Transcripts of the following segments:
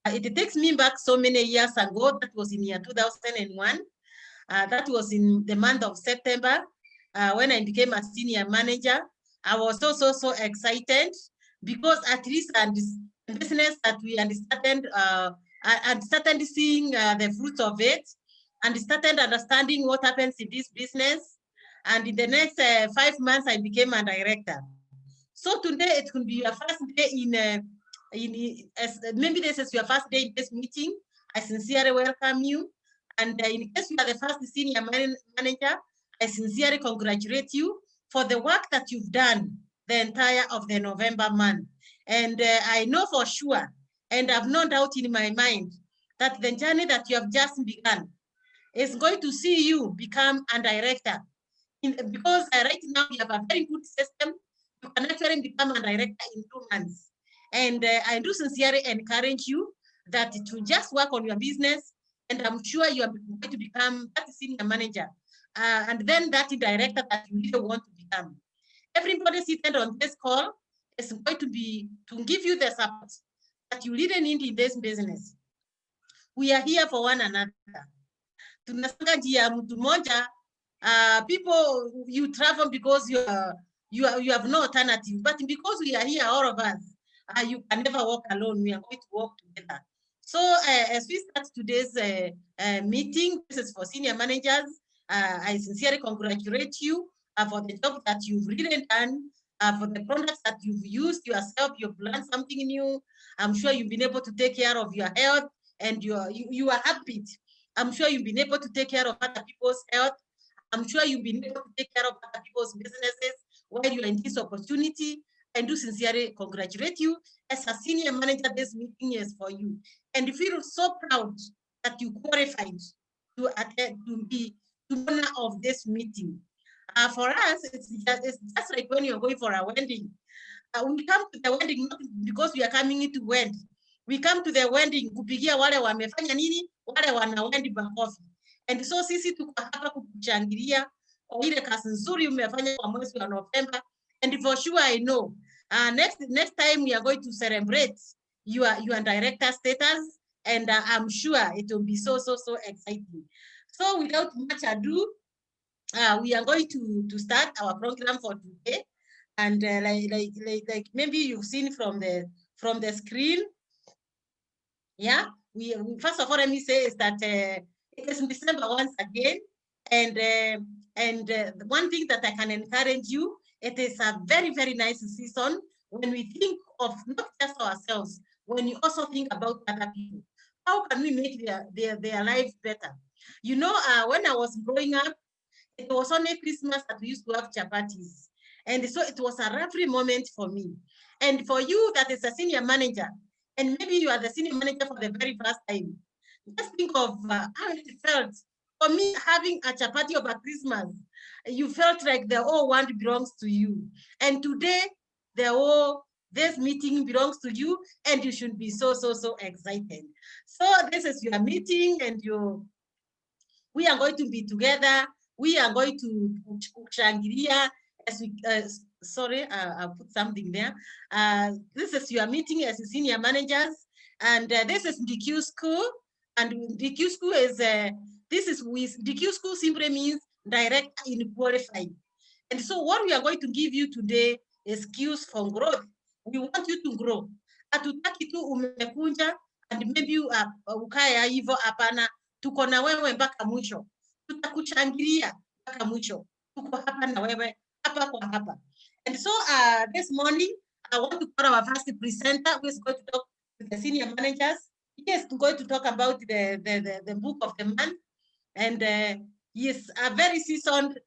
It takes me back so many years ago. That was in year 2001. That was in the month of September when I became a senior manager. I was so excited because at least the business that we understand and started seeing the fruits of it and started understanding what happens in this business. And in the next 5 months, I became a director. So today it could be your first day maybe this is your first day in this meeting. I sincerely welcome you. And in case you are the first senior manager, I sincerely congratulate you for the work that you've done the entire of the November month. And I know for sure, and I've no doubt in my mind, that the journey that you have just begun is going to see you become a director. Because right now you have a very good system, you can actually become a director in 2 months. And I do sincerely encourage you that to just work on your business, and I'm sure you are going to become that senior manager, and then that director that you really want to become. Everybody seated on this call is going to give you the support that you really need in this business. We are here for one another. Tunasanga njia mtu moja. People, you travel because you have no alternative, but because we are here, all of us, you can never walk alone. We are going to walk together. So as we start today's meeting, this is for senior managers. I sincerely congratulate you for the job that you've really done, for the products that you've used yourself. You've learned something new. I'm sure you've been able to take care of your health, and you are happy. I'm sure you've been able to take care of other people's health. I'm sure you've been able to take care of other people's businesses while you're in this opportunity. I do sincerely congratulate you. As a senior manager, this meeting is for you. And feel so proud that you qualified to attend, to be the owner of this meeting. For us, it's just like when you're going for a wedding. We come to the wedding not because we are coming into wed. We come to the wedding kupigia wale wamefanya nini, wale wana wedding makofi. And so sisi tuko hapa kukuchangilia kwa ile kazi nzuri umefanya kwa mwezi wa November. And for sure I know next time we are going to celebrate your director status, and I'm sure it will be so exciting. So without much ado, we are going to start our program for today. And like maybe you've seen from the screen. Yeah, we first of all, let me say is that it is in December once again, and the one thing that I can encourage you, it is a very nice season when we think of not just ourselves, when you also think about other people. How can we make their life better? You know, when I was growing up, it was only Christmas that we used to have chapatis, and so it was a lovely moment for me. And for you that is a senior manager, and maybe you are the senior manager for the very first time, just think of how it felt. For me, having a chapati over Christmas, you felt like the whole world belongs to you. And today, this meeting belongs to you, and you should be so excited. So this is your meeting, and we are going to be together. We are going to shangilia as we, sorry, I'll put something there. This is your meeting as senior managers, and this is DEC2020, and DEC2020 is, DEC2020 simply means direct in qualified. And so what we are going to give you today is skills for growth. We want you to grow. Hatutaki tu umekunja and maybe ukaya hivyo, hapana. Tuko na wewe mpaka mwisho. Tutakuchangilia mpaka mwisho. Tuko hapa na wewe, hapa kwa hapa. And so this morning, I want to call our first presenter who is going to talk with the senior managers. He is going to talk about the book of the month. And he is a very seasoned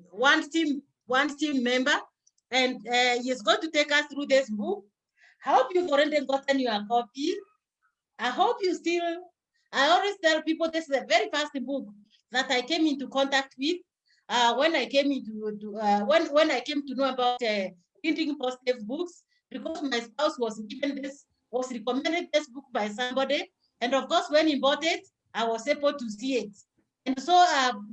one team member. And he is going to take us through this book. I hope you've already gotten your copy. I hope you still, I always tell people this is the very first book that I came into contact with when I came when I came to know about printing positive books, because my spouse was recommended this book by somebody, and of course when he bought it, I was able to see it. And so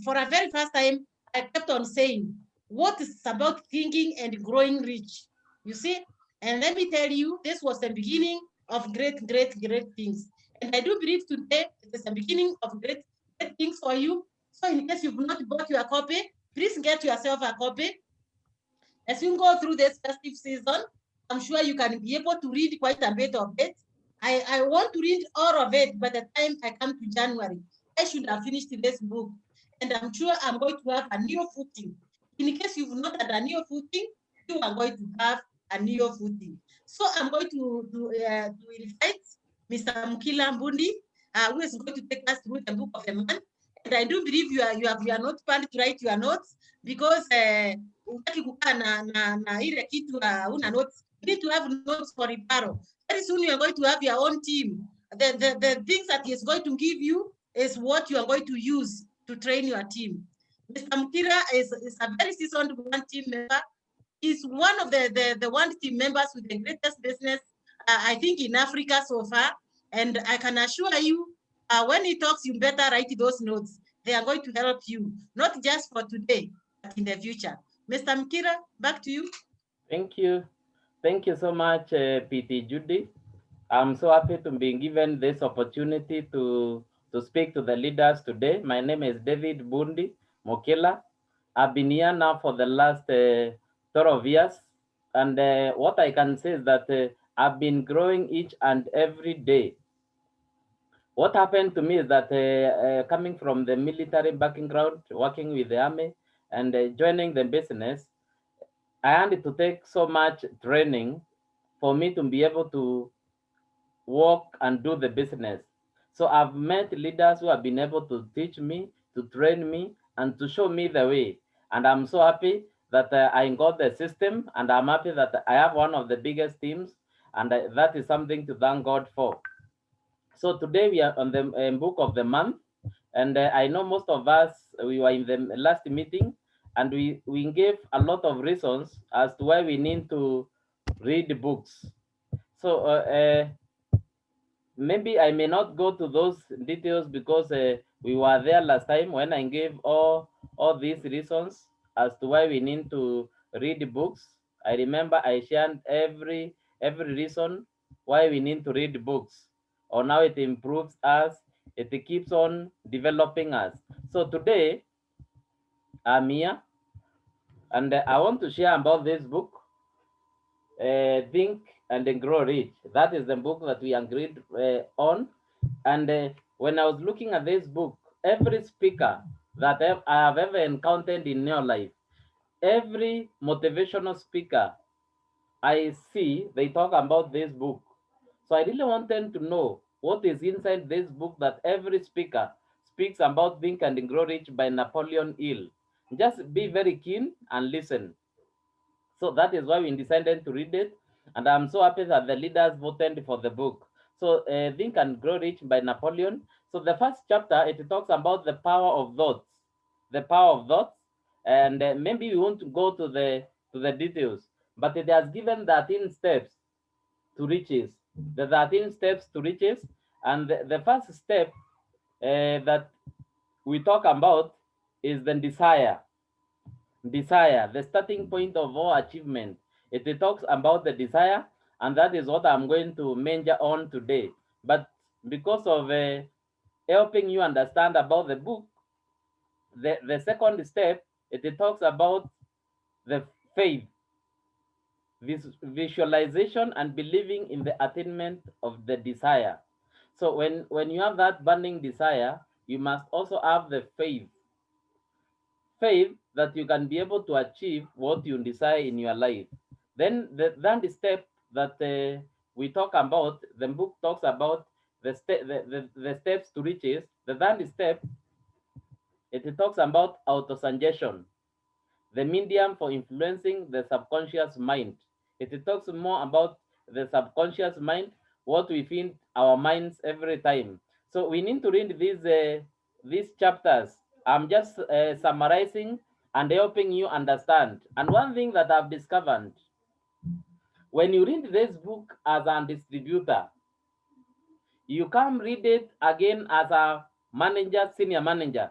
for a very first time, I kept on saying, what is about thinking and growing rich? You see, And let me tell you, this was the beginning of great, great, great things. And I do believe today it is the beginning of great, great things for you. So in case you've not bought your copy, please get yourself a copy. As you go through this festive season, I'm sure you can be able to read quite a bit of it. I want to read all of it by the time I come to January. I should have finished this book. And I'm sure I'm going to have a new footing. In case you've not had a new footing, you are going to have a new footing. So I'm going to invite Mr. Mukila Mbundi, who is going to take us through the book of the month. And I do believe you have your notepad to write your notes because utaki kukaa na ile kitu una notes. You need to have notes for reparo. Very soon you are going to have your own team. The things that he is going to give you is what you are going to use to train your team. Mr. Mukira is a very seasoned one team member. He's one of the one team members with the greatest business, I think, in Africa so far. And I can assure you, when he talks, you better write those notes. They are going to help you, not just for today, but in the future. Mr. Mukira, back to you. Thank you. Thank you so much, PT Judy. I'm so happy to be given this opportunity to speak to the leaders today. My name is David Bundi Mokela. I've been here now for the last 12 years. And what I can say is that I've been growing each and every day. What happened to me is that coming from the military background, working with the army, and joining the business, I had to take so much training for me to be able to work and do the business. So I've met leaders who have been able to teach me, to train me, and to show me the way. And I'm so happy that I got the system, and I'm happy that I have one of the biggest teams, and that is something to thank God for. So today we are on the book of the month, and I know most of us, we were in the last meeting, and we gave a lot of reasons as to why we need to read the books. So maybe I may not go to those details because we were there last time when I gave all these reasons as to why we need to read the books. I remember I shared every reason why we need to read books, or how it improves us, it keeps on developing us. So today I'm here, and I want to share about this book, Think and Grow Rich. That is the book that we agreed on. And when I was looking at this book, every speaker that I have ever encountered in your life, every motivational speaker I see, they talk about this book. So I really wanted to know what is inside this book that every speaker speaks about. Think and Grow Rich by Napoleon Hill. Just be very keen and listen. So that is why we decided to read it. And I'm so happy that the leaders voted for the book. So Think and Grow Rich by Napoleon. So the first chapter, it talks about the power of thoughts. The power of thoughts. And maybe we want to go to the details. But it has given 13 steps to riches. The 13 steps to riches. And the first step that we talk about is the desire. Desire, the starting point of all achievement. It talks about the desire, and that is what I'm going to major on today. But because of helping you understand about the book, the second step, it talks about the faith, visualization, and believing in the attainment of the desire. So when you have that burning desire, you must also have the faith that you can be able to achieve what you desire in your life. Then the step that we talk about, the book talks about the steps to riches. The third step, it talks about autosuggestion, the medium for influencing the subconscious mind. It talks more about the subconscious mind, what we feed our minds every time. So we need to read these chapters. I'm just summarizing and helping you understand. And one thing that I've discovered, when you read this book as a distributor, you come read it again as a manager, senior manager.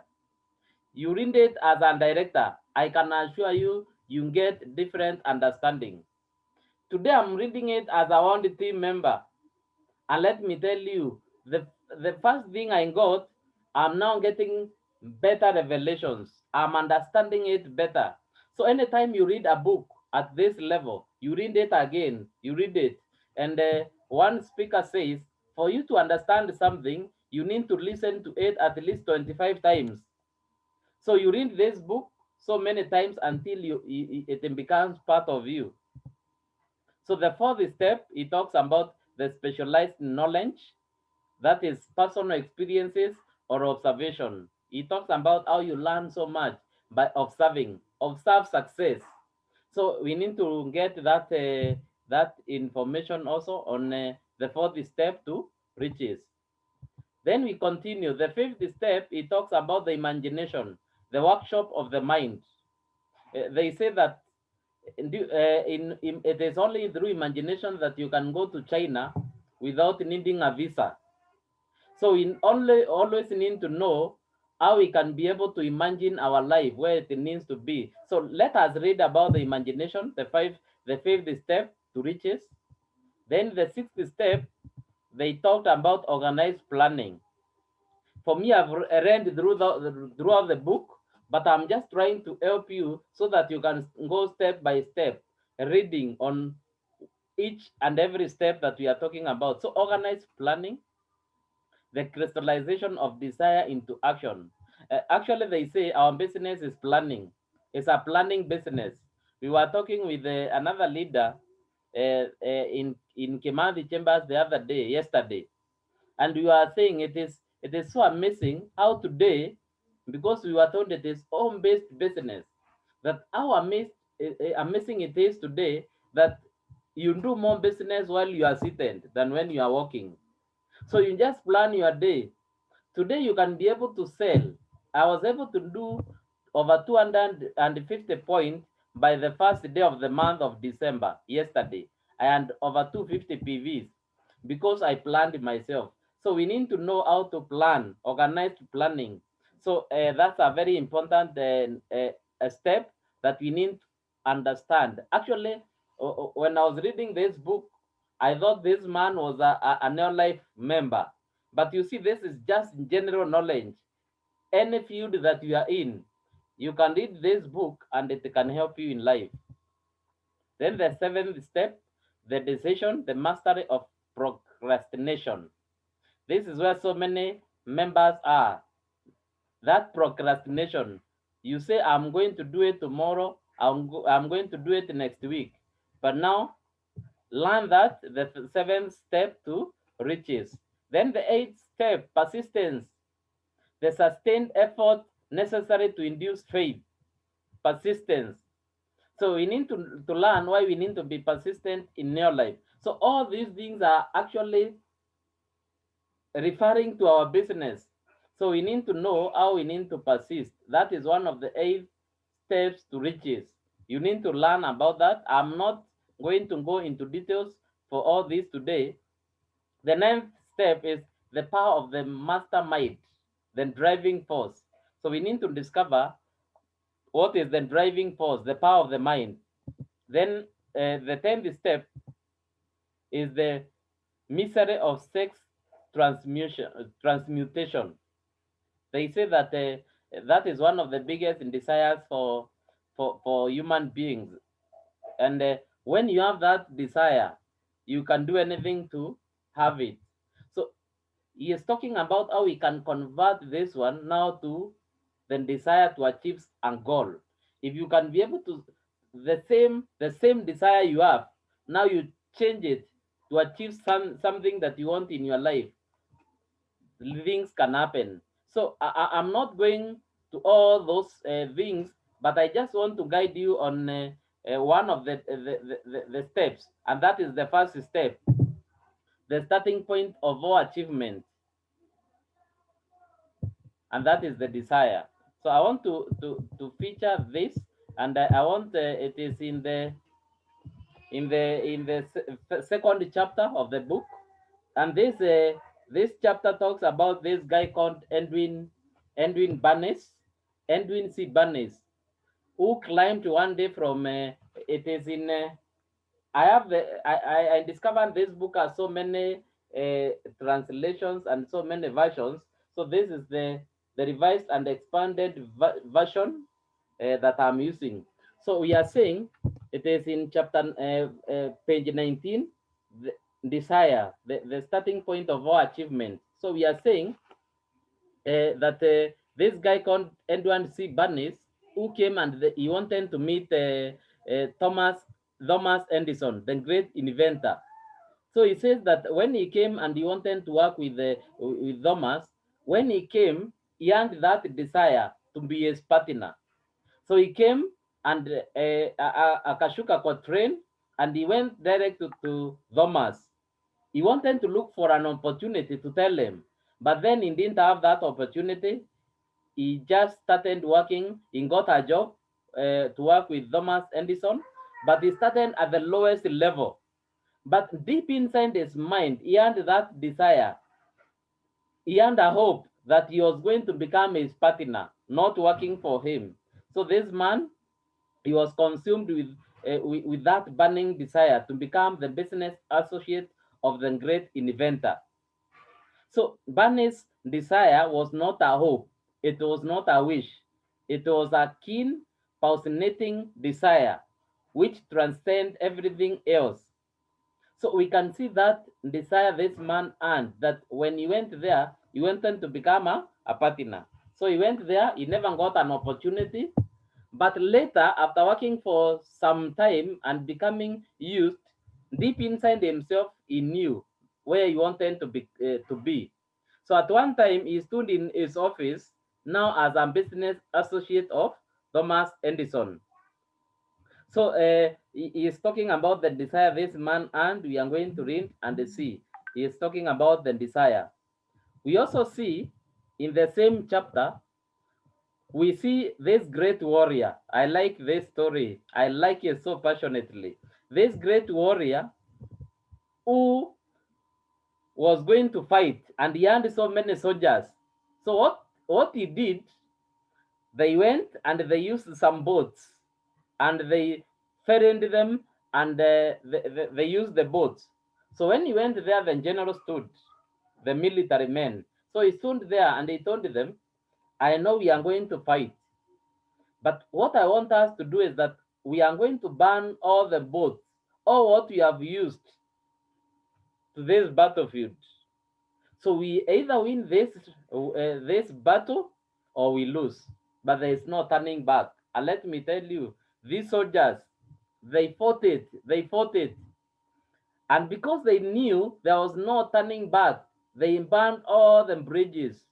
You read it as a director. I can assure you, you get different understanding. Today I'm reading it as a one team member. And let me tell you, the first thing I got, I'm now getting better revelations. I'm understanding it better. So anytime you read a book at this level, you read it again, you read it. And one speaker says, for you to understand something, you need to listen to it at least 25 times. So you read this book so many times until it becomes part of you. So the fourth step, it talks about the specialized knowledge, that is personal experiences or observation. It talks about how you learn so much by observing, observe success. So we need to get that information also on the fourth step to riches. Then we continue. The fifth step, it talks about the imagination, the workshop of the mind. They say that it is only through imagination that you can go to China without needing a visa. So we only always need to know how we can be able to imagine our life where it needs to be. So let us read about the imagination, the fifth step to riches. Then the sixth step, they talked about organized planning. For me, I've read throughout the book, but I'm just trying to help you so that you can go step by step, reading on each and every step that we are talking about. So organized planning, the crystallization of desire into action. Actually, they say our business is planning. It's a planning business. We were talking with another leader in Kimathi Chambers the other day, yesterday, and we were saying it is so amazing how today, because we were told it is home-based business, that how amazing it is today that you do more business while you are seated than when you are walking. So you just plan your day. Today you can be able to sell. I was able to do over 250 points by the first day of the month of December, yesterday, and over 250 PVs because I planned myself. So we need to know how to plan, organized planning. So that's a very important step that we need to understand. Actually, when I was reading this book, I thought this man was a Neolife member. But you see, this is just general knowledge. Any field that you are in, you can read this book and it can help you in life. Then the seventh step, the decision, the mastery of procrastination. This is where so many members are. That procrastination. You say, I'm going to do it tomorrow, I'm going to do it next week. But now, learn that the seventh step to riches. Then the eighth step, persistence, the sustained effort necessary to induce faith, persistence. So we need to learn why we need to be persistent in your life. So all these things are actually referring to our business. So we need to know how we need to persist. That is one of the 8 steps to riches. You need to learn about that. I'm not going to go into details for all this today. The ninth step is the power of the mastermind, the driving force. So we need to discover what is the driving force, the power of the mind. Then the 10th step is the misery of sex transmutation. They say that that is one of the biggest desires for human beings. And when you have that desire, you can do anything to have it. So he is talking about how we can convert this one now to the desire to achieve a goal. If you can be able to the same desire you have, now you change it to achieve something that you want in your life, things can happen. So I'm not going to all those things, but I just want to guide you on one of the steps, and that is the first step, the starting point of all achievement, and that is the desire. So I want to feature this, and I want it is in the second chapter of the book, and this chapter talks about this guy called Edwin C. Barnes, who climbed one day from it is in I discovered this book has so many translations and so many versions. So this is the revised and expanded version that I'm using. So we are saying it is in chapter page 19, the desire, the starting point of our achievement. So we are saying that this guy called Edward C. Bernays, who came and he wanted to meet Thomas Edison, the great inventor. So he says that when he came and he wanted to work with Thomas, when he came, he had that desire to be his partner. So he came and akashuka kwa train and he went direct to Thomas. He wanted to look for an opportunity to tell him, but then he didn't have that opportunity. He just started working. He got a job to work with Thomas Edison, but he started at the lowest level. But deep inside his mind, he had that desire. He had a hope that he was going to become his partner, not working for him. So this man, he was consumed with that burning desire to become the business associate of the great inventor. So Barney's desire was not a hope, it was not a wish, it was a keen, fascinating desire which transcends everything else. So we can see that desire this man had, that when he went there, he wanted to become a partner. So he went there, he never got an opportunity. But later, after working for some time and becoming used, deep inside himself, he knew where he wanted to be. So at one time, he stood in his office now as a business associate of Thomas Edison. So he is talking about the desire this man, and we are going to read and see. He is talking about the desire. We also see in the same chapter, we see this great warrior. I like this story. I like it so passionately. This great warrior who was going to fight, and he had so many soldiers. So what he did, they went and they used some boats and they ferried them and they used the boats. So when he went there, the general stood, the military men. So he stood there and he told them, I know we are going to fight, but what I want us to do is that we are going to burn all the boats, all what we have used to this battlefield. So we either win this battle or we lose, but there is no turning back. And let me tell you, these soldiers, they fought it, and because they knew there was no turning back, they burned all the bridges.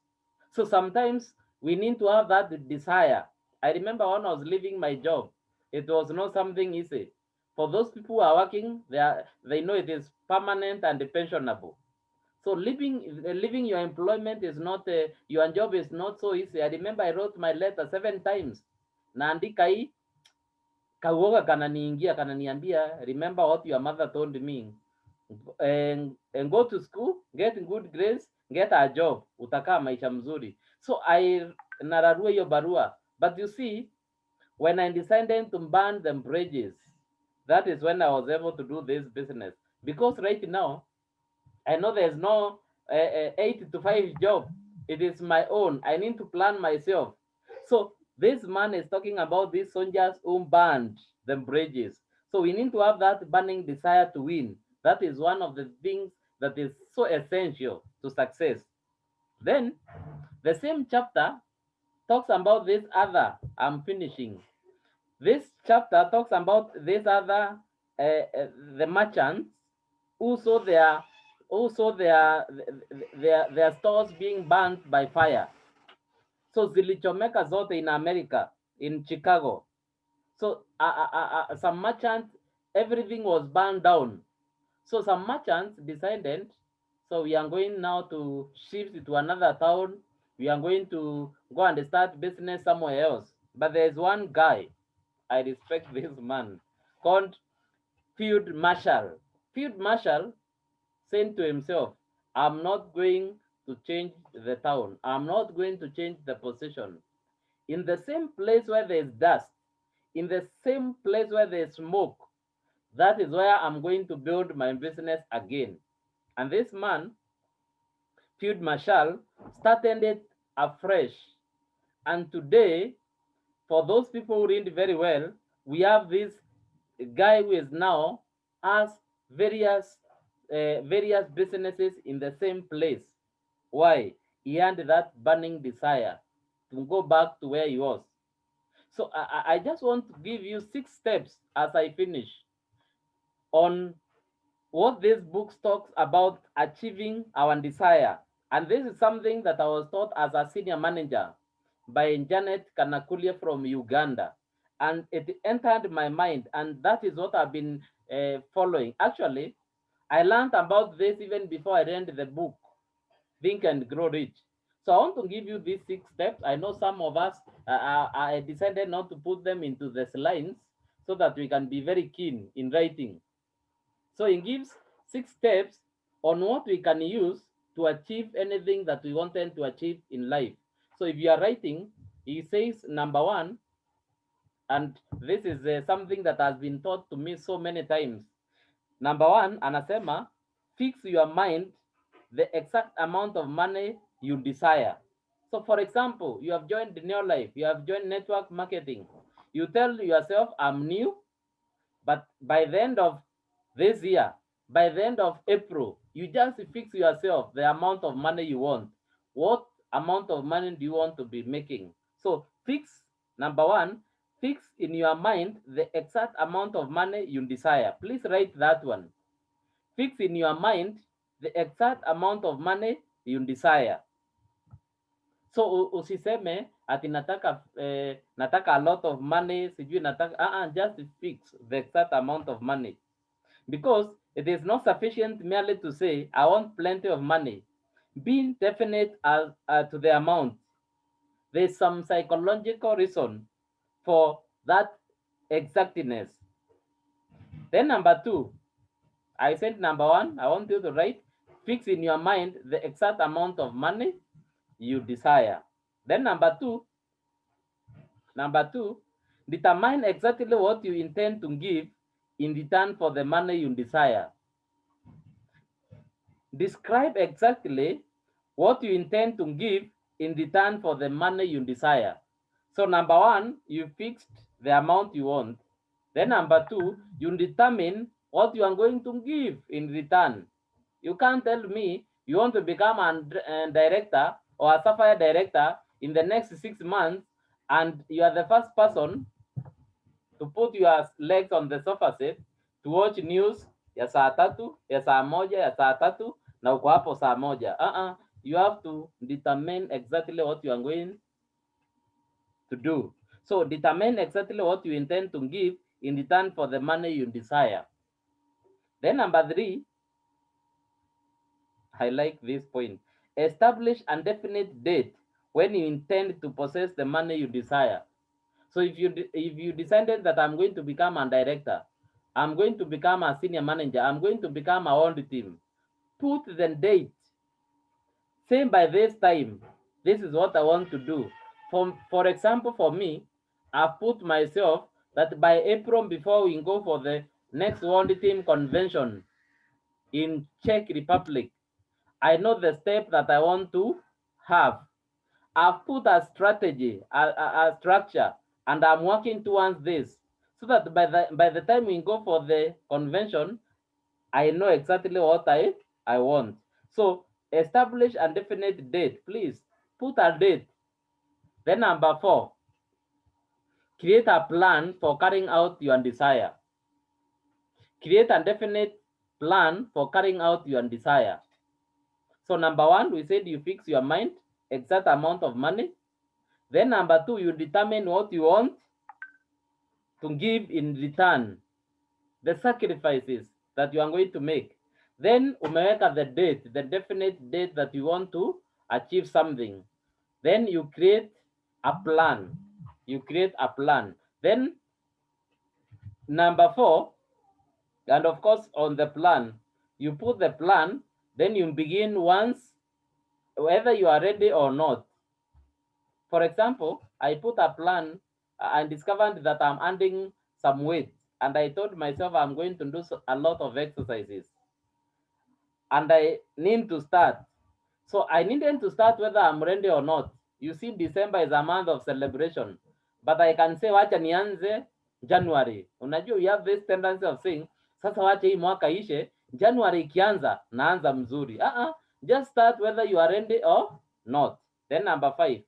So sometimes we need to have that desire. I remember when I was leaving my job, it was not something easy. For those people who are working, they know it is permanent and pensionable. So leaving your employment is not your job is not so easy. I remember I wrote my letter 7 times. Naandika hii kauoga kananiambia, remember what your mother told me, and go to school, get good grades, get a job, utakaa maisha mzuri. So I nararua hiyo barua. But you see, when I decided to burn the bridges, that is when I was able to do this business. Because right now, I know there's no 8 to 5 job. It is my own. I need to plan myself. So this man is talking about these soldiers who burned the bridges. So we need to have that burning desire to win. That is one of the things that is so essential to success. Then the same chapter talks about this other. I'm finishing. This chapter talks about this other, the merchants who saw their stores being burnt by fire. So zilichomeka zote in America, in Chicago. So some merchants, everything was burned down. So some merchants decided, so we are going now to shift to another town. We are going to go and start business somewhere else. But there's one guy, I respect this man, called Field Marshal. Field Marshal saying to himself, I'm not going to change the town. I'm not going to change the position. In the same place where there's dust, in the same place where there's smoke, That is where I'm going to build my business again. And this man, Field Marshal, started it afresh. And today, for those people who read very well, we have this guy who is now has various various businesses in the same place. Why? He had that burning desire to go back to where he was. So I just want to give you 6 steps as I finish on what this book talks about achieving our desire. And this is something that I was taught as a senior manager by Janet Kanakulia from Uganda. And it entered my mind, and that is what I've been following. Actually, I learned about this even before I read the book, Think and Grow Rich. So I want to give you these 6 steps. I know some of us, I decided not to put them into the slides so that we can be very keen in writing. So it gives 6 steps on what we can use to achieve anything that we wanted to achieve in life. So if you are writing, he says number 1, and this is something that has been taught to me so many times. Number 1, anasema, fix your mind the exact amount of money you desire. So for example, you have joined Neolife, you have joined network marketing. You tell yourself, I'm new, but by the end of this year, by the end of April, you just fix yourself the amount of money you want. What amount of money do you want to be making? So fix, number 1, fix in your mind the exact amount of money you desire. Please write that one. Fix in your mind the exact amount of money you desire. So usiseme ati nataka a lot of money, sijui nataka, just fix the exact amount of money. Because it is not sufficient merely to say, I want plenty of money. Being definite as to the amount. There's some psychological reason for that exactness. Then number 2, I said number 1, I want you to write, fix in your mind the exact amount of money you desire. Then number 2, determine exactly what you intend to give in return for the money you desire. Describe exactly what you intend to give in return for the money you desire. So number 1, you fixed the amount you want. Then number 2, you determine what you are going to give in return. You can't tell me you want to become a director or a sapphire director in the next 6 months, and you are the first person to put your legs on the sofa set to watch news ya saa 3, ya saa 1, ya saa 3, na uko hapo saa 1. You have to determine exactly what you are going to do. So determine exactly what you intend to give in return for the money you desire. Then number 3, I like this point. Establish a definite date when you intend to possess the money you desire. So if you decided that I'm going to become a director, I'm going to become a senior manager, I'm going to become a old team, put the date. Say by this time, this is what I want to do. For example, for me, I've put myself that by April, before we go for the next world team convention in Czech Republic, I know the step that I want to have. I've put a strategy, a structure, and I'm working towards this, so that by the time we go for the convention, I know exactly what I want. So establish a definite date. Please put a date. Then number 4, create a plan for carrying out your desire. Create a definite plan for carrying out your desire. So number 1, we said you fix your mind, exact amount of money. Then number 2, you determine what you want to give in return, the sacrifices that you are going to make. Then umeweka the date, the definite date that you want to achieve something. Then you create a plan. You create a plan. Then number 4, and of course on the plan, you put the plan, then you begin once, whether you are ready or not. For example, I put a plan and discovered that I'm adding some weight. and I told myself I'm going to do a lot of exercises, and I need to start. So I needed to start whether I'm ready or not. You see, December is a month of celebration, but I can say wacha nianze January. Unajua, we have this tendency of saying sasa wacha hii mwaka ishe, January ikianza naanza mzuri. Just start whether you are ready or not. Then number 5,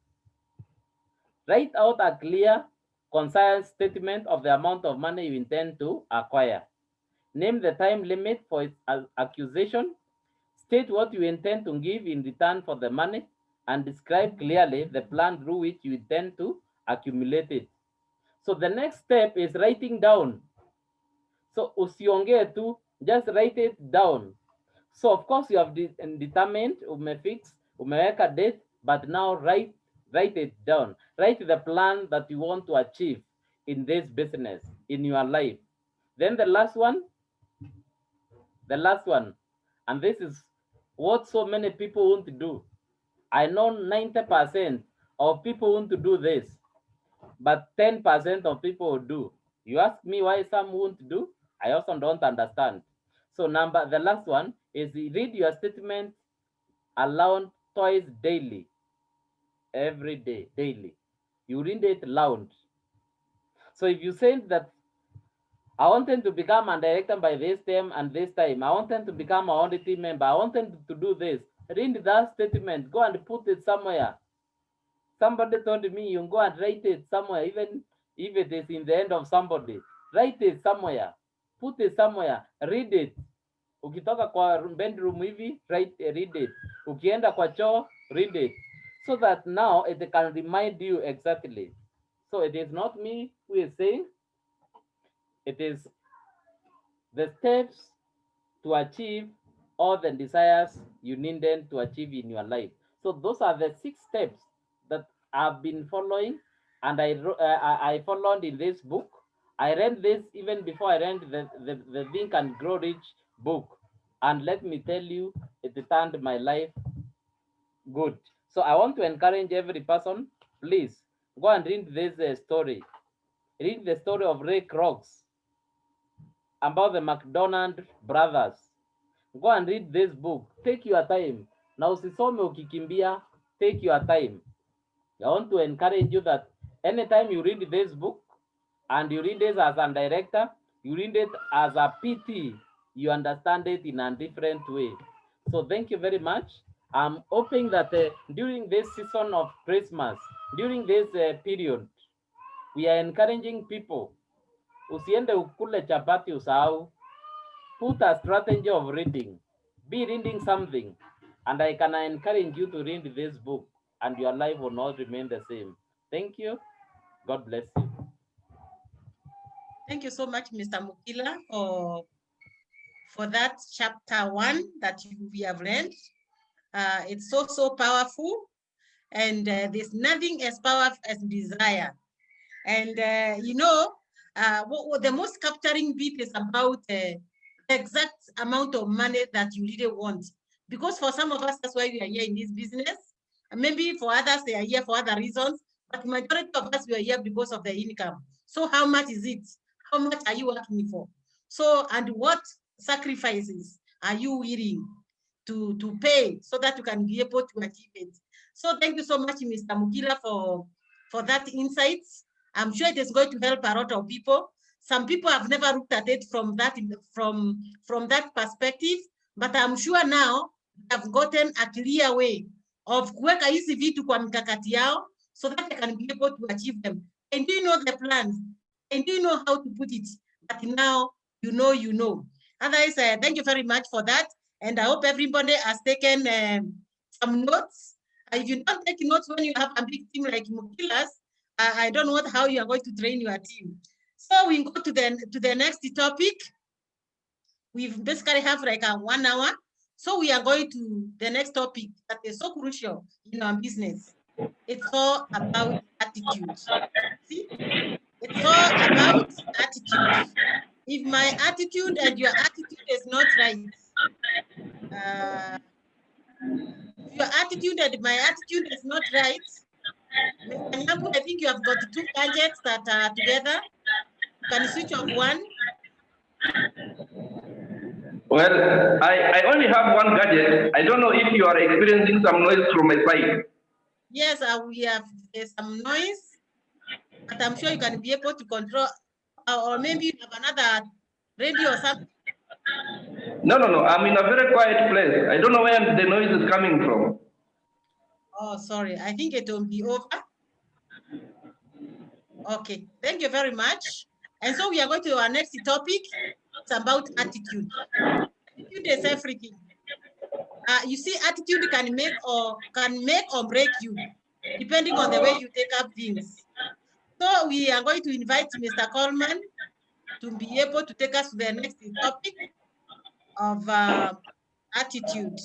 write out a clear, concise statement of the amount of money you intend to acquire. Name the time limit for its acquisition. State what you intend to give in return for the money, and describe clearly the plan through which you intend to accumulate it. So the next step is writing down. So usiongee tu, just write it down. So of course you have determined, umefix, umeweka date, but now write it down. Write the plan that you want to achieve in this business, in your life. Then the last one, and this is what so many people want to do. I know 90% of people want to do this, but 10% of people do. You ask me why some won't do, I also don't understand. So the last one is read your statement aloud twice daily, every day, daily. You read it loud. So if you say that I wanted to become a director by this time and this time, I wanted to become an audit team member, I wanted to do this, read that statement, go and put it somewhere. Somebody told me you go and write it somewhere, even if it is in the end of somebody. Write it somewhere, put it somewhere, read it. Ukitoka kwa bedroom hivi, read it. Ukienda kwa choo, read it. So that now it can remind you exactly. So it is not me who is saying, it is the steps to achieve all the desires you needed to achieve in your life. So those are the 6 steps that I've been following, and I followed in this book. I read this even before I read the Think and Grow Rich book, and let me tell you, it turned my life good. So I want to encourage every person, please go and read this story. Read the story of Ray Kroc about the McDonald brothers. Go and read this book. Take your time. Na usisome ukikimbia. Take your time. I want to encourage you that anytime you read this book and you read it as a director, you read it as a PT, you understand it in a different way. So thank you very much. I'm hoping that during this season of Christmas, during this period, we are encouraging people. Usiende ukule chapati usahau. Put a strategy of reading. Be reading something. And I can encourage you to read this book, and your life will not remain the same. Thank you. God bless you. Thank you so much, Mr. Mukila, for that chapter 1 that we have read. It's so powerful, and there's nothing as powerful as desire. And what the most capturing bit is about the exact amount of money that you really want. Because for some of us, that's why we are here in this business. And maybe for others, they are here for other reasons. But majority of us, we are here because of the income. So how much is it? How much are you working for? So, and what sacrifices are you willing to pay so that you can be able to achieve it? So thank you so much, Mr. Mukila, for that insights. I'm sure it is going to help a lot of people. Some people have never looked at it from that perspective, but I'm sure now they have gotten a clear way of kuweka hizi vitu kwa mikakati yao so that they can be able to achieve them. And do you know the plans? And do you know how to put it? But now you know. Otherwise, thank you very much for that. And I hope everybody has taken some notes. If you don't take notes when you have a big team like Mukila's, I don't know how you are going to train your team. So we go to the next topic. We basically have like a 1 hour. So we are going to the next topic that is so crucial in our business. It's all about attitude. See? It's all about attitude. If my attitude and your attitude is not right, if your attitude and my attitude is not right, Mr. Nyambu, I think you have got 2 gadgets that are together. Can you switch off one? Well, I only have one gadget. I don't know if you are experiencing some noise from my side. Yes, we have some noise, but I'm sure you can be able to control, or maybe you have another radio or something. No. I'm in a very quiet place. I don't know where the noise is coming from. Oh, sorry. I think it will be over. Okay. Thank you very much. And so we are going to our next topic. It's about attitude. Attitude is everything. You see, attitude can make or break you, depending on the way you take up things. So we are going to invite Mr. Coleman to be able to take us to the next topic of attitude.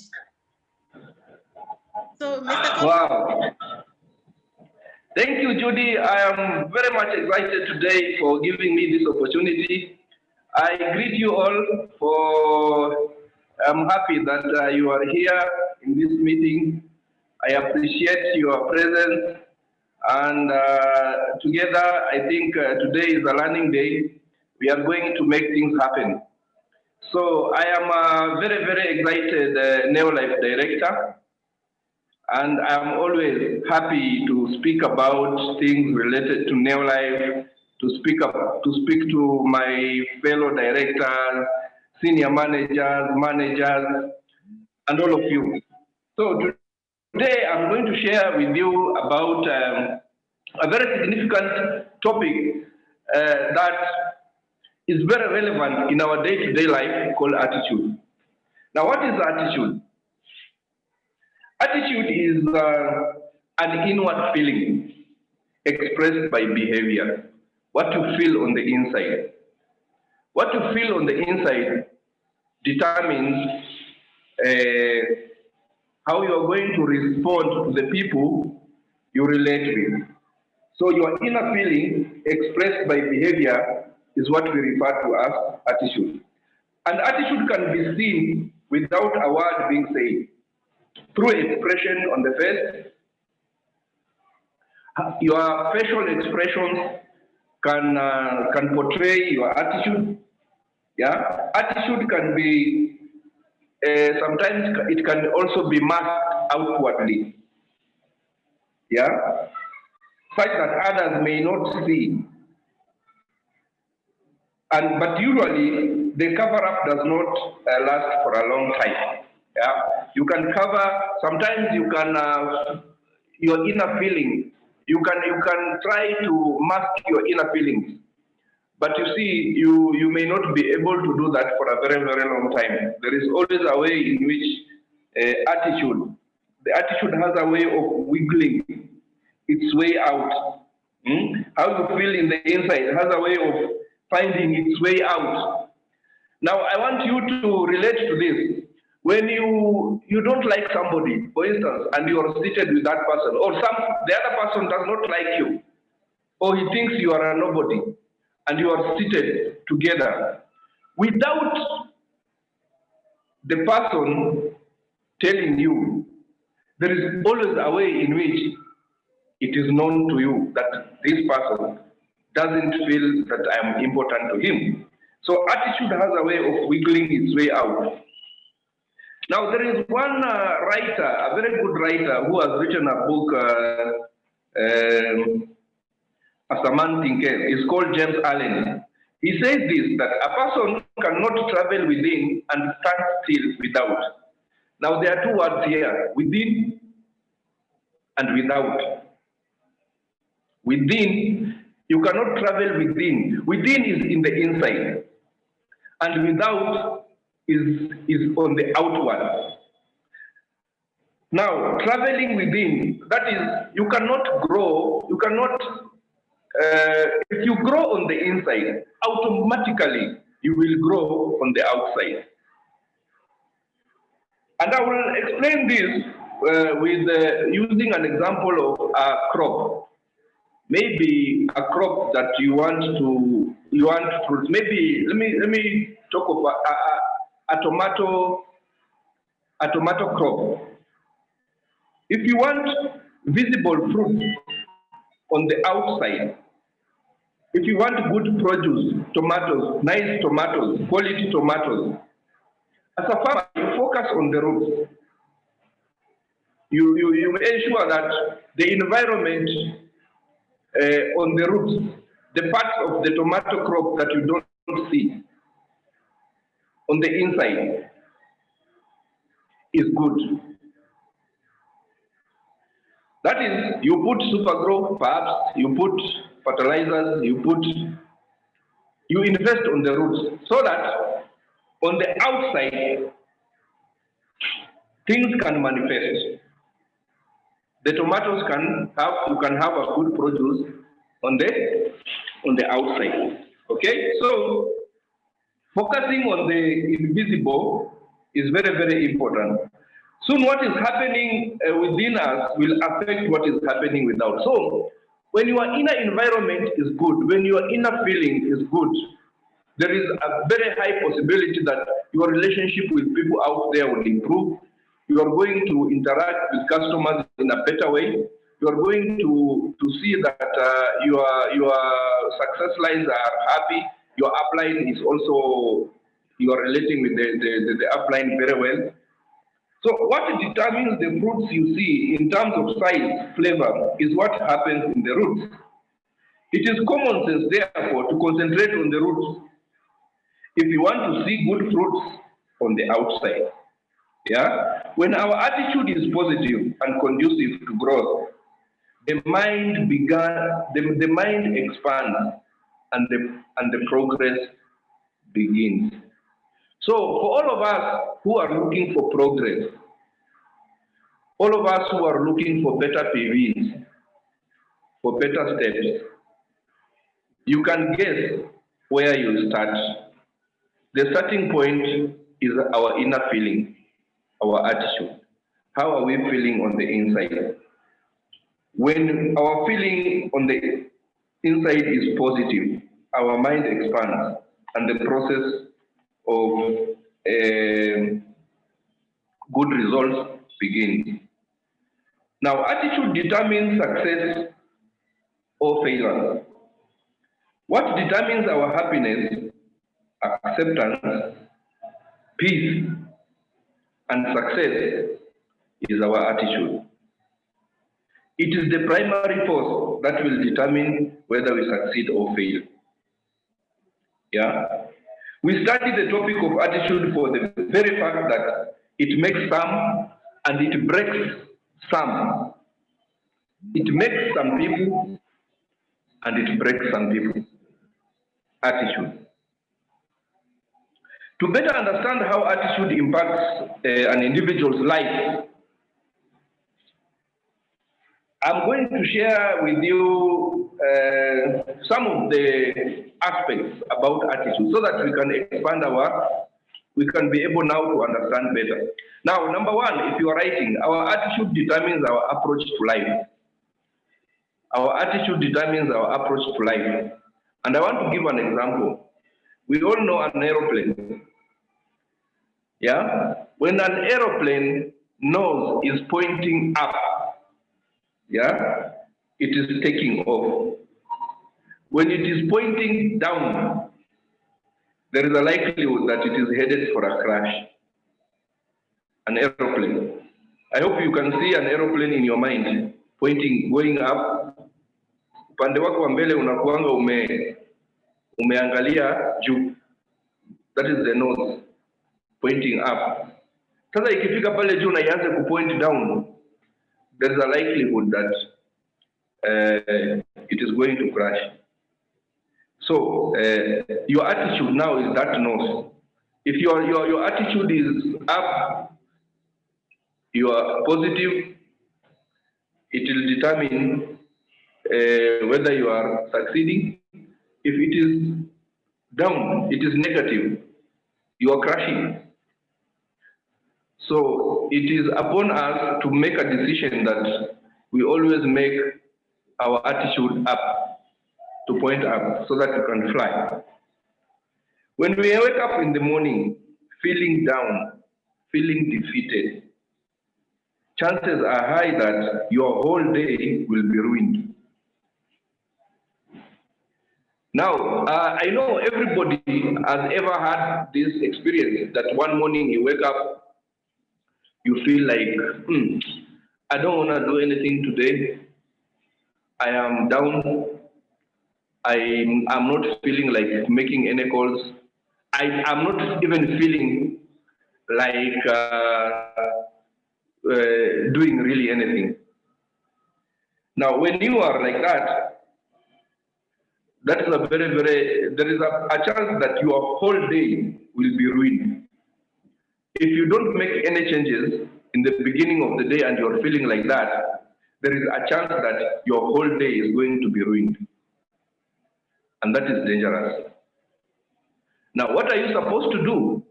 So, Mr. Coleman. Wow. Thank you, Judy. I am very much excited today for giving me this opportunity. I greet you all for, I'm happy that you are here in this meeting. I appreciate your presence. And together, I think today is a learning day. We are going to make things happen. So I am a very, very excited Neolife director. And I'm always happy to speak about things related to Neolife, to speak to my fellow directors, senior managers, and all of you. So today I'm going to share with you about a very significant topic that is very relevant in our day-to-day life called attitude. Now, what is attitude? Attitude is an inward feeling expressed by behavior, what you feel on the inside. What you feel on the inside determines how you are going to respond to the people you relate with. So your inner feeling expressed by behavior is what we refer to as attitude. And attitude can be seen without a word being said. Through expression on the face, your facial expressions can portray your attitude. Yeah, attitude can be sometimes it can also be masked outwardly. Yeah, such that others may not see. But usually the cover up does not last for a long time. Yeah, you can cover. Sometimes you can your inner feeling. You can try to mask your inner feelings, but you see, you may not be able to do that for a very, very long time. There is always a way in which the attitude has a way of wiggling its way out. How you feel in the inside has a way of finding its way out. Now, I want you to relate to this. When you don't like somebody, for instance, and you are seated with that person, or the other person does not like you, or he thinks you are a nobody, and you are seated together, without the person telling you, there is always a way in which it is known to you that this person doesn't feel that I am important to him. So attitude has a way of wiggling its way out. Now there is one writer, a very good writer, who has written a book, as a man thinketh. It's called James Allen. He says this, that a person cannot travel within and stand still without. Now there are two words here, within and without. Within, you cannot travel within. Within is in the inside. And without is on the outward. Now, traveling within, that is, you cannot grow, you cannot, if you grow on the inside, automatically you will grow on the outside. And I will explain this with using an example of a crop. Maybe a crop that you want to fruit. Maybe let me talk of a tomato crop. If you want visible fruit on the outside, If you want good produce, tomatoes, nice tomatoes, quality tomatoes, as a farmer, you focus on the roots. You ensure that the environment on the roots, the parts of the tomato crop that you don't see on the inside is good. That is, you put super grow, perhaps you put fertilizers, you invest on the roots so that on the outside things can manifest. The tomatoes you can have a good produce on the outside. Okay, so focusing on the invisible is very, very important. Soon what is happening within us will affect what is happening without. So when your inner environment is good, when your inner feeling is good, there is a very high possibility that your relationship with people out there will improve. You are going to interact with customers in a better way. You are going to see that your success lines are happy. Your upline is also, you are relating with the upline very well. So what determines the fruits you see in terms of size, flavor, is what happens in the roots. It is common sense, therefore, to concentrate on the roots if you want to see good fruits on the outside. Yeah? When our attitude is positive and conducive to growth, the mind expands and the progress begins. So for all of us who are looking for progress, all of us who are looking for better PVs, for better steps, you can guess where you start. The starting point is our inner feeling, our attitude. How are we feeling on the inside? When our feeling on the inside is positive, our mind expands and the process of good results begins. Now, attitude determines success or failure. What determines our happiness, acceptance, peace, and success is our attitude. It is the primary force that will determine whether we succeed or fail. Yeah? We studied the topic of attitude for the very fact that it makes some and it breaks some. It makes some people and it breaks some people. Attitude. To better understand how attitude impacts an individual's life, I'm going to share with you some of the aspects about attitude so that we can expand we can be able now to understand better. Now, number one, if you are writing, our attitude determines our approach to life. Our attitude determines our approach to life. And I want to give an example. We all know an aeroplane. Yeah? When an aeroplane nose is pointing up, yeah, it is taking off. When it is pointing down, there is a likelihood that it is headed for a crash. An aeroplane. I hope you can see an aeroplane in your mind, pointing, going up. Upande wako wa mbele unakuanga umeangalia juu. That is the nose, pointing up. Sasa ikifika pale juu na ianze kupoint down, there is a likelihood that it is going to crash. So your attitude now is that nose. If your attitude is up, you are positive, it will determine whether you are succeeding. If it is down, it is negative, you are crashing. So it is upon us to make a decision that we always make our attitude up, to point up, so that you can fly. When we wake up in the morning feeling down, feeling defeated, chances are high that your whole day will be ruined. Now, I know everybody has ever had this experience that one morning you wake up, you feel like, I don't want to do anything today. I am down. I'm not feeling like making any calls. I'm not even feeling like doing really anything. Now, when you are like that is a there is a chance that your whole day will be ruined. If you don't make any changes in the beginning of the day and you're feeling like that, there is a chance that your whole day is going to be ruined. And that is dangerous. Now, what are you supposed to do?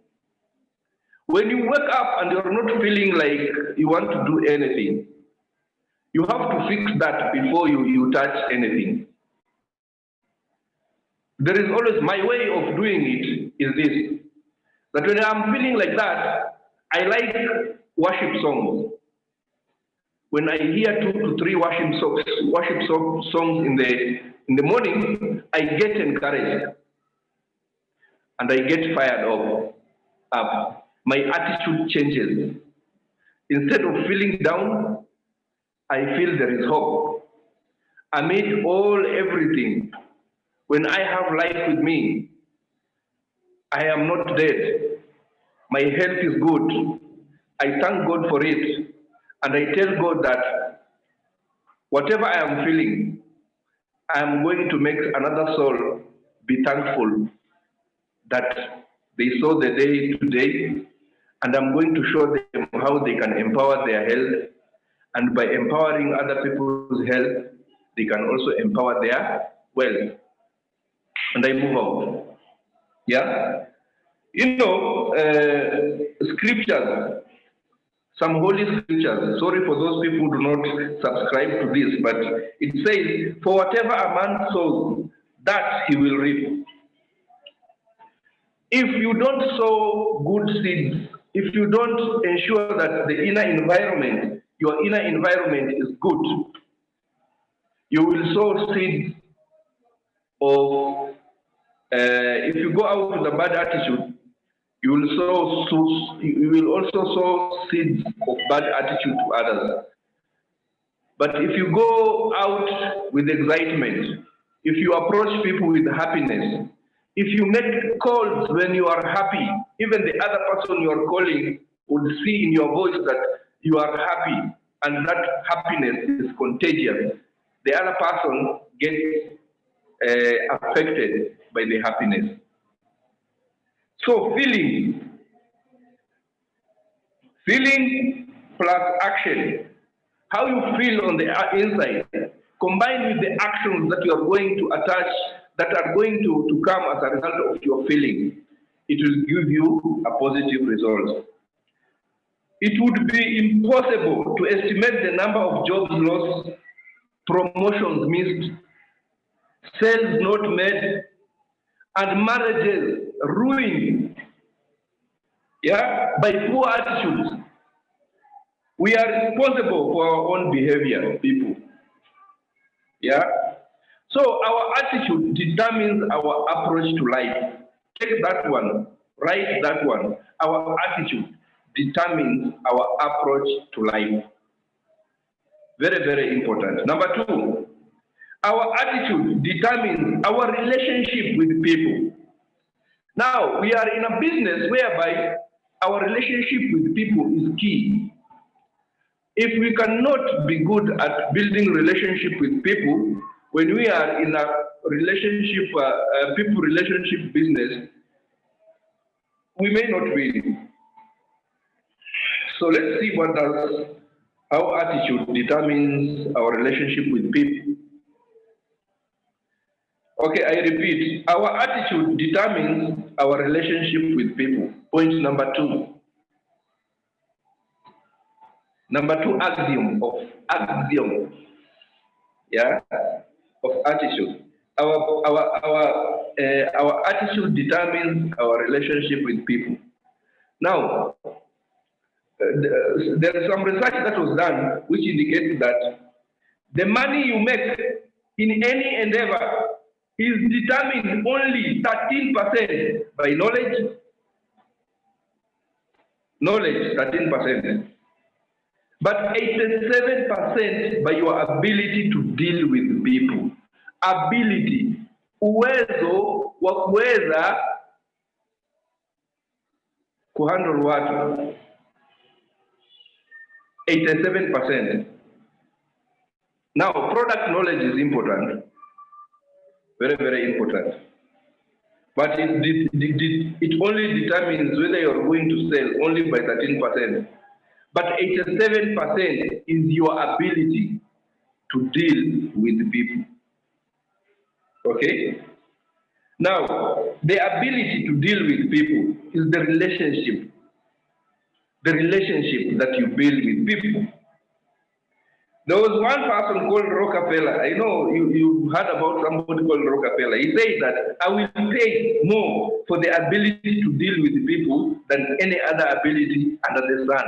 When you wake up and you're not feeling like you want to do anything, you have to fix that before you touch anything. There is always, my way of doing it is this, that when I'm feeling like that, I like worship songs. When I hear 2 to 3 worship songs in the morning, I get encouraged and I get fired up. My attitude changes. Instead of feeling down, I feel there is hope. Amid everything, when I have life with me, I am not dead. My health is good. I thank God for it. And I tell God that whatever I am feeling, I am going to make another soul be thankful that they saw the day today, and I'm going to show them how they can empower their health, and by empowering other people's health, they can also empower their wealth. And I move on. Yeah? You know, scriptures, some holy scriptures, sorry for those people who do not subscribe to this, but it says, for whatever a man sows, that he will reap. If you don't sow good seeds, if you don't ensure that the inner environment, your inner environment is good, you will sow seeds of, if you go out with a bad attitude, you will also sow seeds of bad attitude to others. But if you go out with excitement, if you approach people with happiness, if you make calls when you are happy, even the other person you are calling would see in your voice that you are happy, and that happiness is contagious. The other person gets affected by the happiness. So feeling plus action, how you feel on the inside, combined with the actions that you are going to attach, that are going to come as a result of your feeling, it will give you a positive result. It would be impossible to estimate the number of jobs lost, promotions missed, sales not made, and marriages ruined, by poor attitudes. We are responsible for our own behavior, people. So our attitude determines our approach to life. Take that one, write that one. Our attitude determines our approach to life. Very, very important. Number 2, our attitude determines our relationship with people. Now, we are in a business whereby our relationship with people is key. If we cannot be good at building relationship with people, when we are in a relationship, people relationship business, we may not win. So let's see how attitude determines our relationship with people. Okay, I repeat, our attitude determines our relationship with people. Point number 2. Number 2 axiom of attitude. Our attitude determines our relationship with people. Now, there is some research that was done which indicates that the money you make in any endeavor is determined only 13% by knowledge. Knowledge, 13%. But 87% by your ability to deal with people. Ability, uwezo wa kuweza kuhandle watu. 87%. Now, product knowledge is important. Very, very important. But it only determines whether you're going to sell only by 13%. But 87% is your ability to deal with people. Okay? Now, the ability to deal with people is the relationship that you build with people. There was one person called Rockefeller. I know you heard about somebody called Rockefeller. He said that I will pay more for the ability to deal with people than any other ability under the sun.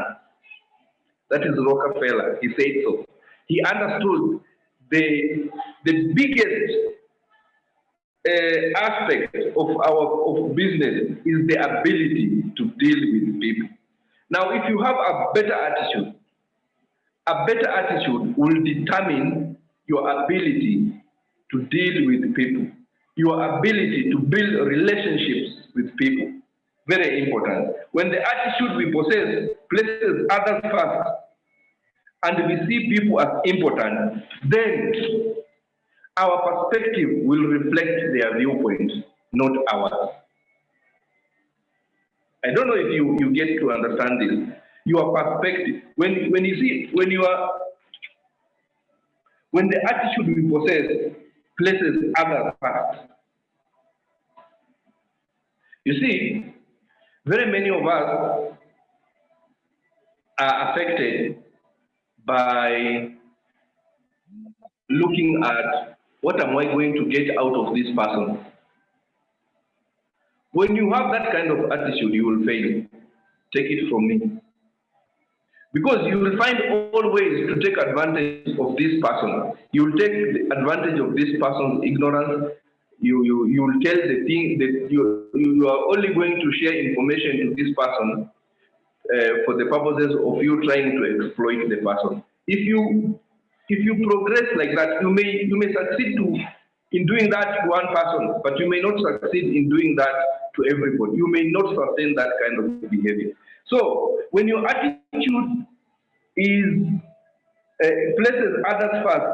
That is Rockefeller. He said so. He understood the biggest aspect of business is the ability to deal with people. Now, if you have a better attitude will determine your ability to deal with people, your ability to build relationships with people. Very important. When the attitude we possess places others first, and we see people as important, then our perspective will reflect their viewpoint, not ours. I don't know if you get to understand this. Your perspective, when the attitude we possess places others first. You see, very many of us are affected by looking at what am I going to get out of this person. When you have that kind of attitude, you will fail. Take it from me. Because you will find all ways to take advantage of this person. You will take advantage of this person's ignorance. You will tell the thing that you are only going to share information to this person for the purposes of you trying to exploit the person. If you progress like that, you may succeed in doing that to one person, but you may not succeed in doing that to everybody. You may not sustain that kind of behavior. So when your attitude is places others first,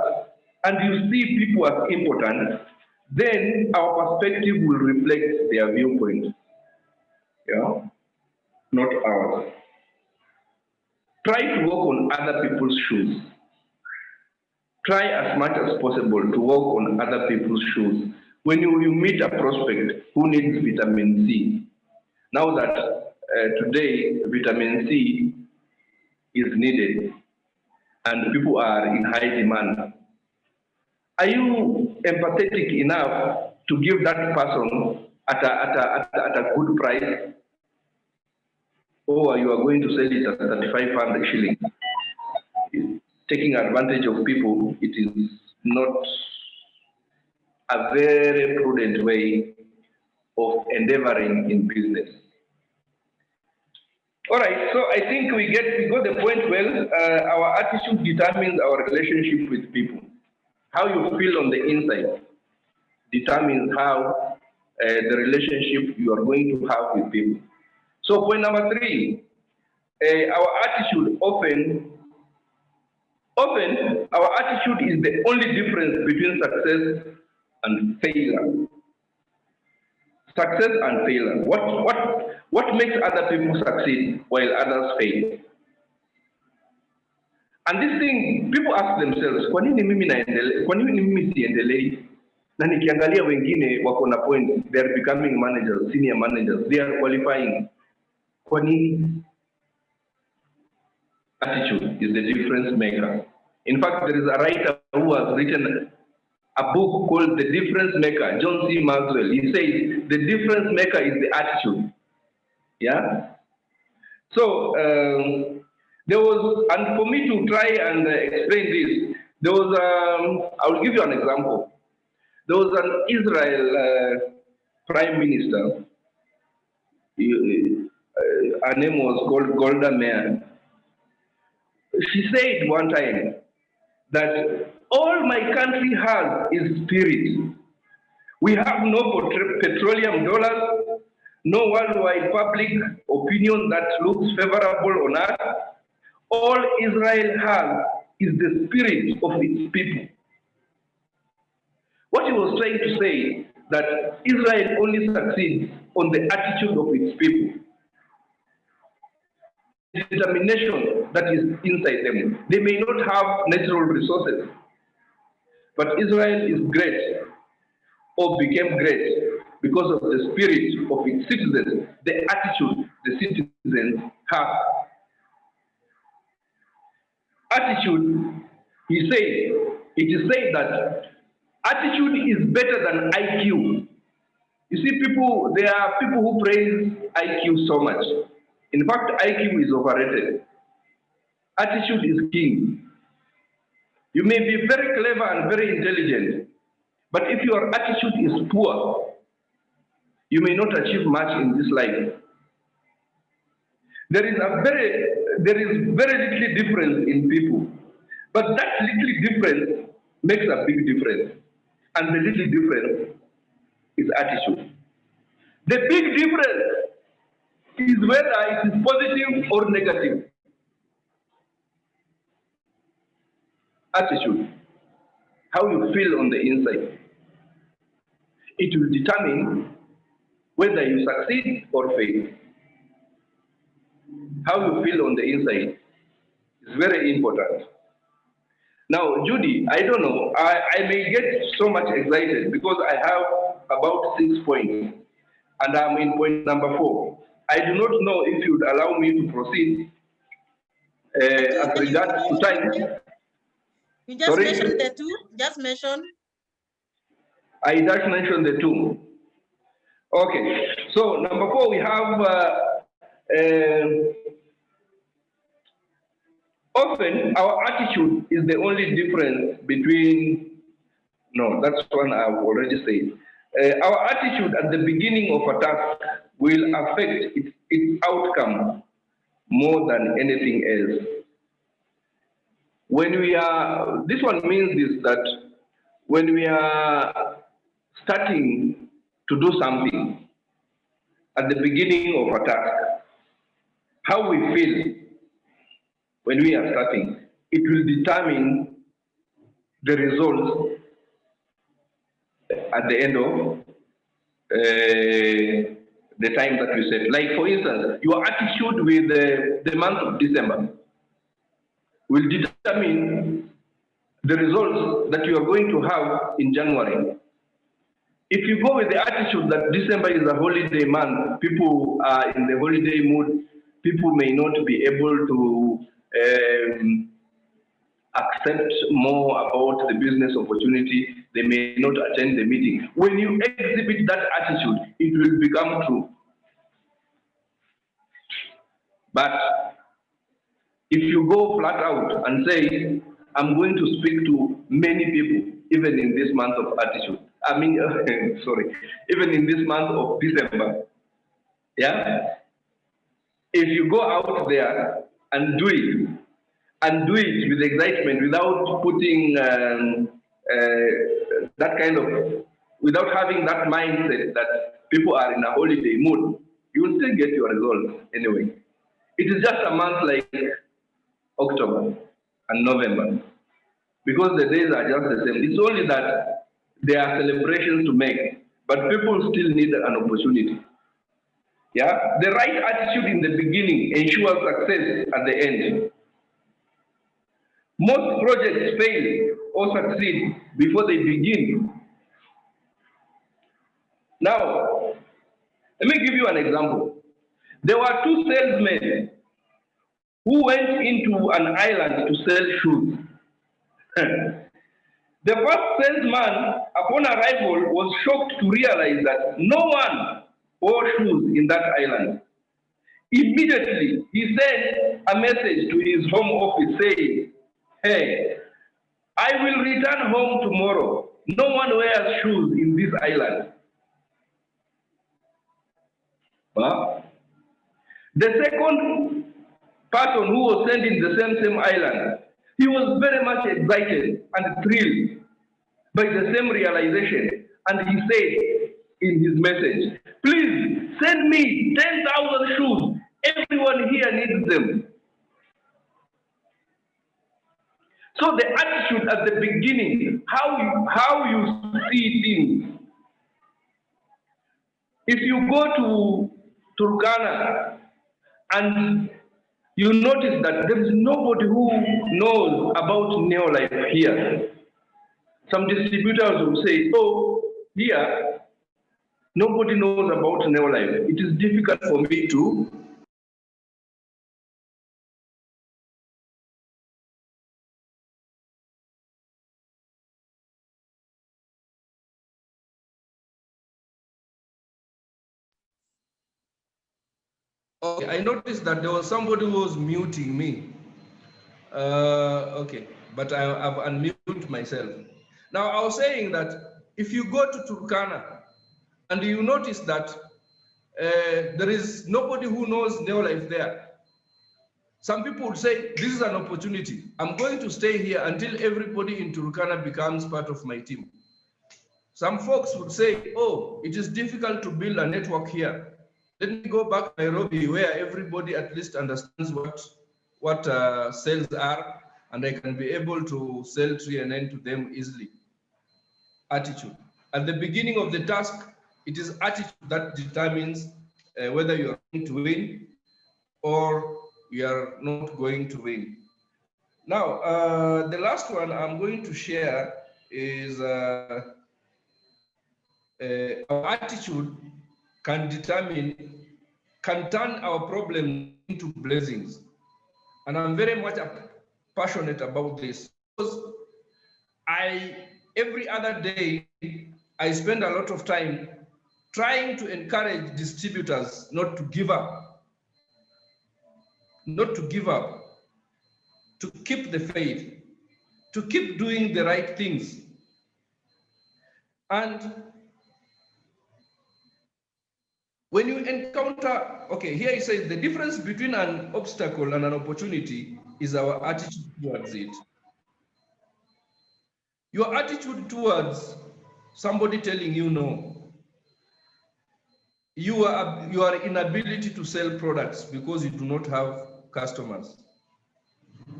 and you see people as important, then our perspective will reflect their viewpoint. Yeah, not ours. Try to walk on other people's shoes. Try as much as possible to walk on other people's shoes. When you meet a prospect who needs vitamin C, now that today vitamin C is needed and people are in high demand, are you empathetic enough to give that person at a good price? Or you are going to sell it at 3,500 shillings? Taking advantage of people, it is not a very prudent way of endeavoring in business. All right, so I think we got the point well. Our attitude determines our relationship with people. How you feel on the inside determines how the relationship you are going to have with people. So point number 3, our attitude often our attitude is the only difference between success and failure. Success and failure. What makes other people succeed while others fail? And this thing, people ask themselves, kwa nini mimi siendelei? Na nikiangalia wengine wako na point, they are becoming managers, senior managers, they are qualifying. Kwa nini? Attitude is the difference maker. In fact, there is a writer who has written a book called The Difference Maker, John C. Maxwell. He says the difference maker is the attitude. Yeah? So, there was, and for me to try and explain this, there was, I will give you an example. There was an Israel prime minister. Her name was Golda Meir. She said one time that all my country has is spirit. We have no petroleum dollars, no worldwide public opinion that looks favorable on us. All Israel has is the spirit of its people. What he was trying to say that Israel only succeeds on the attitude of its people, the determination that is inside them. They may not have natural resources, but Israel is great or became great because of the spirit of its citizens, the attitude the citizens have. Attitude, he said, it is said that attitude is better than IQ. You see, there are people who praise IQ so much. In fact, IQ is overrated. Attitude is king. You may be very clever and very intelligent, but if your attitude is poor, you may not achieve much in this life. There is very little difference in people, but that little difference makes a big difference. And the little difference is attitude. The big difference is whether it is positive or negative. Attitude, how you feel on the inside. It will determine whether you succeed or fail. How you feel on the inside is very important. Now, Judy, I don't know, I may get so much excited because I have about 6 points and I'm in point number 4. I do not know if you would allow me to proceed as regards to time. You just mentioned the 2, just mention. I just mentioned the 2. Okay, so number 4, we have often our attitude is the only difference between, no, that's one I've already said. Our attitude at the beginning of a task will affect its outcome more than anything else. When we are, this one means this, that when we are starting to do something at the beginning of a task, how we feel when we are starting, it will determine the results at the end of the time that you set. Like for instance, your attitude with the month of December will determine the results that you are going to have in January. If you go with the attitude that December is a holiday month, people are in the holiday mood, people may not be able to accept more about the business opportunity, they may not attend the meeting. When you exhibit that attitude, it will become true. But if you go flat out and say, I'm going to speak to many people, even in this month of attitude, even in this month of December, yeah? If you go out there and do it with excitement, without putting that kind of, without having that mindset that people are in a holiday mood, you will still get your results anyway. It is just a month like October and November, because the days are just the same. It's only that there are celebrations to make, but people still need an opportunity. Yeah, the right attitude in the beginning ensures success at the end. Most projects fail or succeed before they begin. Now, let me give you an example. There were 2 salesmen who went into an island to sell shoes. The first salesman, upon arrival, was shocked to realize that no one wore shoes in that island. Immediately, he sent a message to his home office saying, "Hey, I will return home tomorrow. No one wears shoes in this island. Huh? The second person who was sent in the same island, he was very much excited and thrilled by the same realization. And he said in his message, please send me 10,000 shoes. Everyone here needs them. So the attitude at the beginning, how you see things. If you go to Turkana and you notice that there is nobody who knows about Neolife here. Some distributors will say, oh, here, nobody knows about Neolife. It is difficult for me to. Okay, I noticed that there was somebody who was muting me. Okay, but I've unmuted myself. Now, I was saying that if you go to Turkana and you notice that there is nobody who knows Neolife there, some people would say, this is an opportunity. I'm going to stay here until everybody in Turkana becomes part of my team. Some folks would say, oh, it is difficult to build a network here. Let me go back to Nairobi where everybody at least understands what sales are, and I can be able to sell TNN to them easily. Attitude. At the beginning of the task, it is attitude that determines whether you are going to win or you are not going to win. Now, the last one I'm going to share is our attitude can turn our problem into blessings. And I'm very much passionate about this because every other day, I spend a lot of time trying to encourage distributors not to give up, to keep the faith, to keep doing the right things. And when you encounter, okay, here it says the difference between an obstacle and an opportunity is our attitude towards it. Your attitude towards somebody telling you no, your inability to sell products because you do not have customers.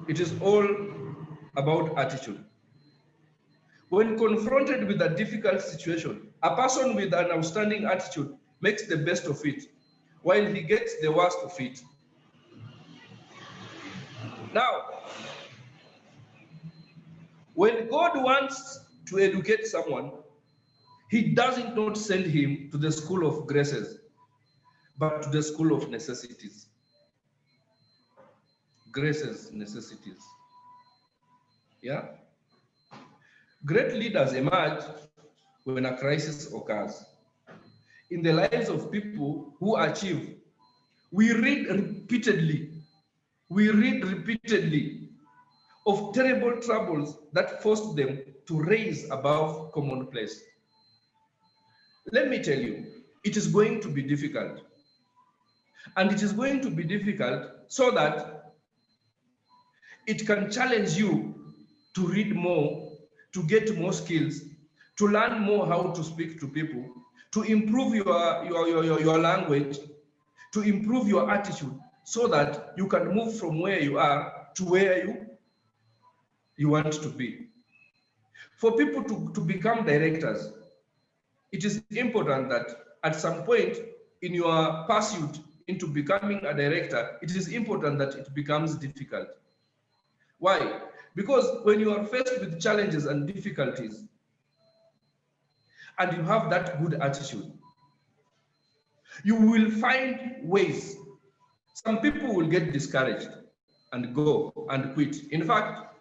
It is all about attitude. When confronted with a difficult situation, a person with an outstanding attitude makes the best of it, while he gets the worst of it. Now, when God wants to educate someone, he doesn't not send him to the school of graces, but to the school of necessities. Graces, necessities. Yeah? Great leaders emerge when a crisis occurs. In the lives of people who achieve, we read repeatedly of terrible troubles that forced them to rise above commonplace. Let me tell you, it is going to be difficult. And it is going to be difficult so that it can challenge you to read more, to get more skills, to learn more how to speak to people, to improve your language, to improve your attitude, so that you can move from where you are to where you want to be. For people to become directors, it is important that at some point in your pursuit into becoming a director, it is important that it becomes difficult. Why? Because when you are faced with challenges and difficulties, and you have that good attitude, you will find ways. Some people will get discouraged and go and quit. In fact,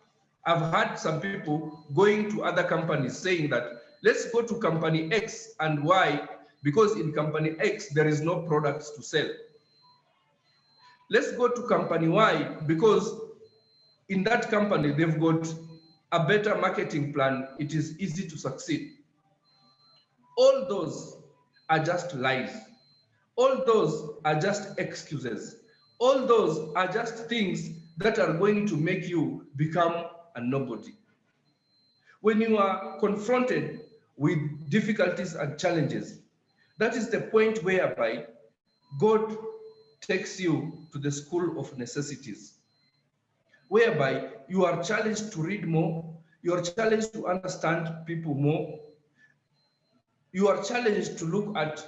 I've had some people going to other companies saying that, let's go to company X and Y, because in company X, there is no products to sell. Let's go to company Y, because in that company, they've got a better marketing plan, it is easy to succeed. All those are just lies. All those are just excuses. All those are just things that are going to make you become a nobody. When you are confronted with difficulties and challenges, that is the point whereby God takes you to the school of necessities, whereby you are challenged to read more, you are challenged to understand people more, you are challenged to look at,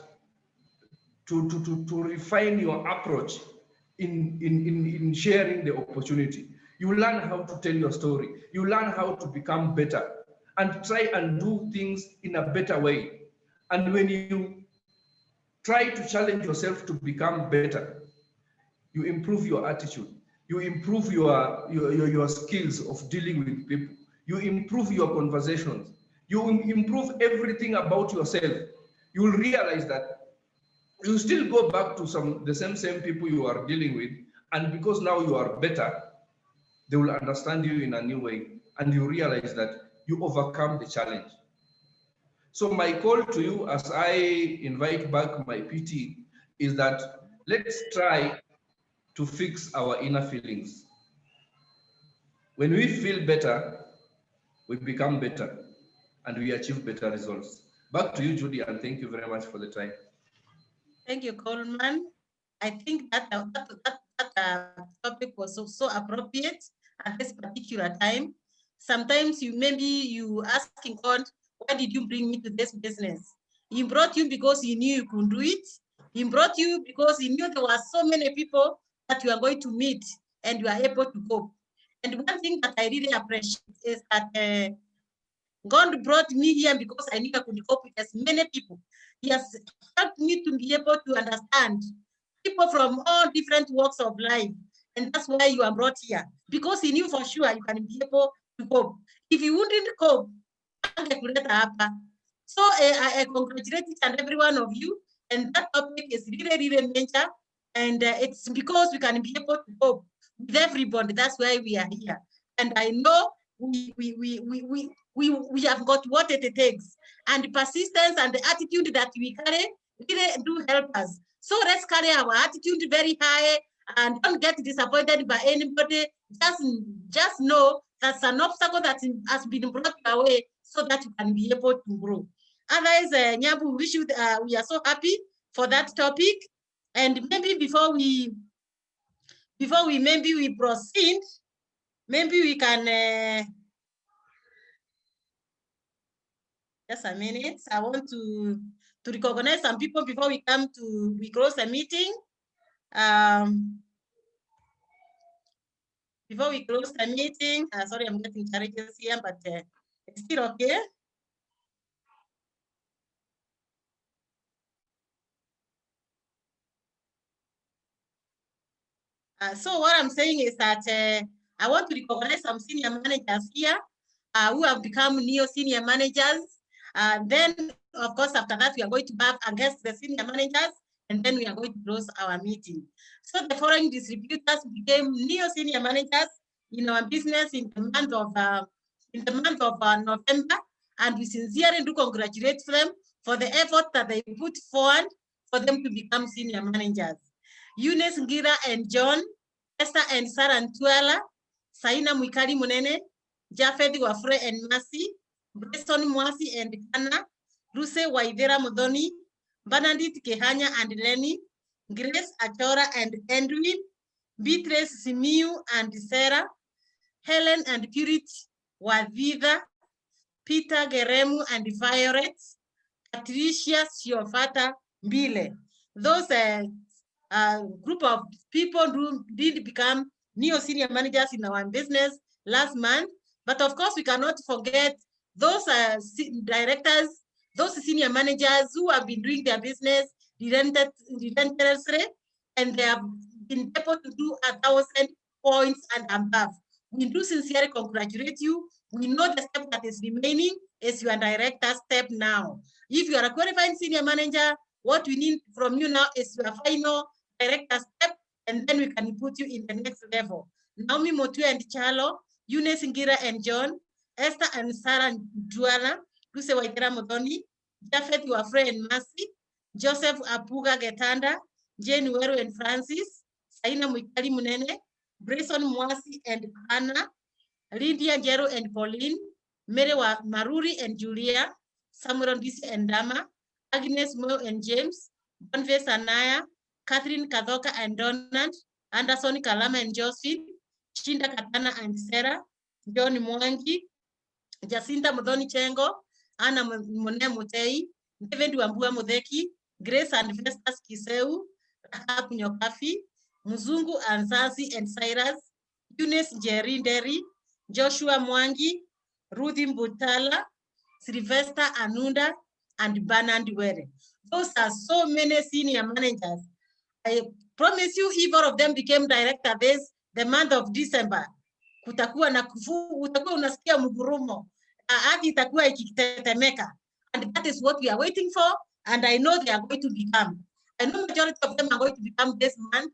to refine your approach in sharing the opportunity. You learn how to tell your story. You learn how to become better and try and do things in a better way. And when you try to challenge yourself to become better, you improve your attitude. You improve your skills of dealing with people. You improve your conversations. You improve everything about yourself. You will realize that you still go back to the same people you are dealing with, and because now you are better, they will understand you in a new way, and you realize that you overcome the challenge. So my call to you as I invite back my PT is that let's try to fix our inner feelings. When we feel better, we become better and we achieve better results. Back to you, Judy, and thank you very much for the time. Thank you, Coleman. I think that topic was so appropriate at this particular time. Sometimes you asking God, why did you bring me to this business? He brought you because he knew you could do it. He brought you because he knew there were so many people that you are going to meet and you are able to cope. And one thing that I really appreciate is that God brought me here because I knew I could cope with as many people. He has helped me to be able to understand people from all different walks of life. And that's why you are brought here. Because he knew for sure you can be able to cope. If you wouldn't cope, so I congratulate each and every one of you. And that topic is really, really major. And it's because we can be able to cope with everybody. That's why we are here. And I know we have got what it takes, and the persistence and the attitude that we carry really do help us. So let's carry our attitude very high and don't get disappointed by anybody. Just know that's an obstacle that has been brought your way so that you can be able to grow. Otherwise, Nyabu, we are so happy for that topic. And maybe before we proceed, maybe we can just a minute. I want to recognize some people before we close the meeting. Before we close the meeting, sorry, I'm getting challenges here, but it's still okay. So what I'm saying is that I want to recognize some senior managers here who have become neo-senior managers. Then, of course, after that, we are going to have against the senior managers, and then we are going to close our meeting. So the foreign distributors became neo-senior managers in our business in the month of November, and we sincerely do congratulate them for the effort that they put forward for them to become senior managers. Eunice Ngira and John, Esther and Sarah Ntuala, Saina Mwikali Munene, Jafeth Wafre and Mercy, Breston Mwasi and Kana, Luce Waivera Modoni, Bernadette Kehanya and Lenny, Grace Achora and Edwin, Beatrice Simiu and Sarah, Helen and Purity Wadida, Peter Geremu and Violet, Patricia Siofata Mbile. Those group of people who did become neo-senior managers in our business last month. But of course, we cannot forget those directors, those senior managers who have been doing their business relentlessly, and they have been able to do 1,000 points and above. We do sincerely congratulate you. We know the step that is remaining is your director step now. If you are a qualified senior manager, what we need from you now is your final director step, and then we can put you in the next level. Naomi Motu and Chalo, Eunice Ngira and John, Esther and Sarah Duala, Lucy Waitera Modoni, Jafet Wafre and Mercy, Joseph Apuga Getanda, Jane Weru and Francis, Saina Mwikali Munene, Grayson Mwasi and Anna, Lydia Jero and Pauline, Merewa Maruri and Julia, Samuel Ndisi and Dama, Agnes Mo and James, Boniface Anaya, Catherine Kadoka and Donald, Anderson Kalama and Josephine, Shinda Katana and Sarah, John Mwangi, Jacinta Modoni Chengo, Anna Mone Mutei, David Wambua Mudeki, Grace and Festus Kiseu, Rahab Nyokafi, Muzungu Anzazi and Cyrus, Eunice Jerinderi, Joshua Mwangi, Ruthi Mbutala, Sylvester Anunda, and Bernard Were. Those are so many senior managers. I promise you, if all of them became director this the month of December, kutakuwa na utakuwa unasikia mgurumo, ardhi itakuwa ikitetemeka, and that is what we are waiting for, and I know they are going to become. I know majority of them are going to become this month.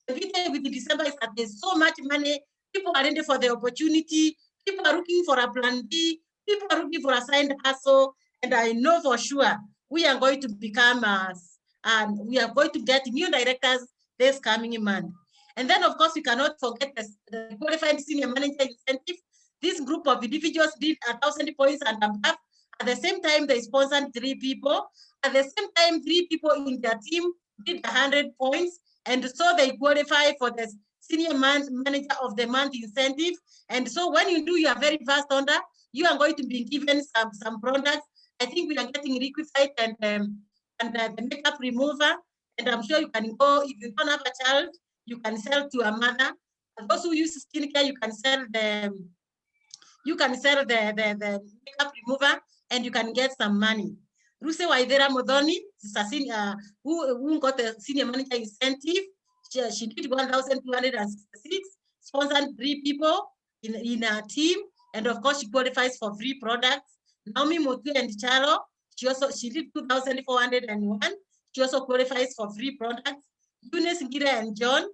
The reason with December is that there's so much money, people are ready for the opportunity, people are looking for a plan B, people are looking for a side hustle, and I know for sure we are going to become and we are going to get new directors this coming month. And then, of course, we cannot forget the qualified senior manager incentive. This group of individuals did 1,000 points and above. At the same time, they sponsored 3 people. At the same time, 3 people in their team did 100 points. And so they qualify for the senior manager of the month incentive. And so when you do your very first order, you are going to be given some products. I think we are getting liquid and the makeup remover. And I'm sure you can go, if you don't have a child, you can sell to a mother. And those who use skincare, you can sell the makeup remover and you can get some money. Ruse Waidera Modoni, who got the senior manager incentive, she did 1,266, sponsored 3 people in her team, and of course she qualifies for free products. Naomi Motu and Charo, she did 2,401. She also qualifies for free products. Eunice Ngira and John,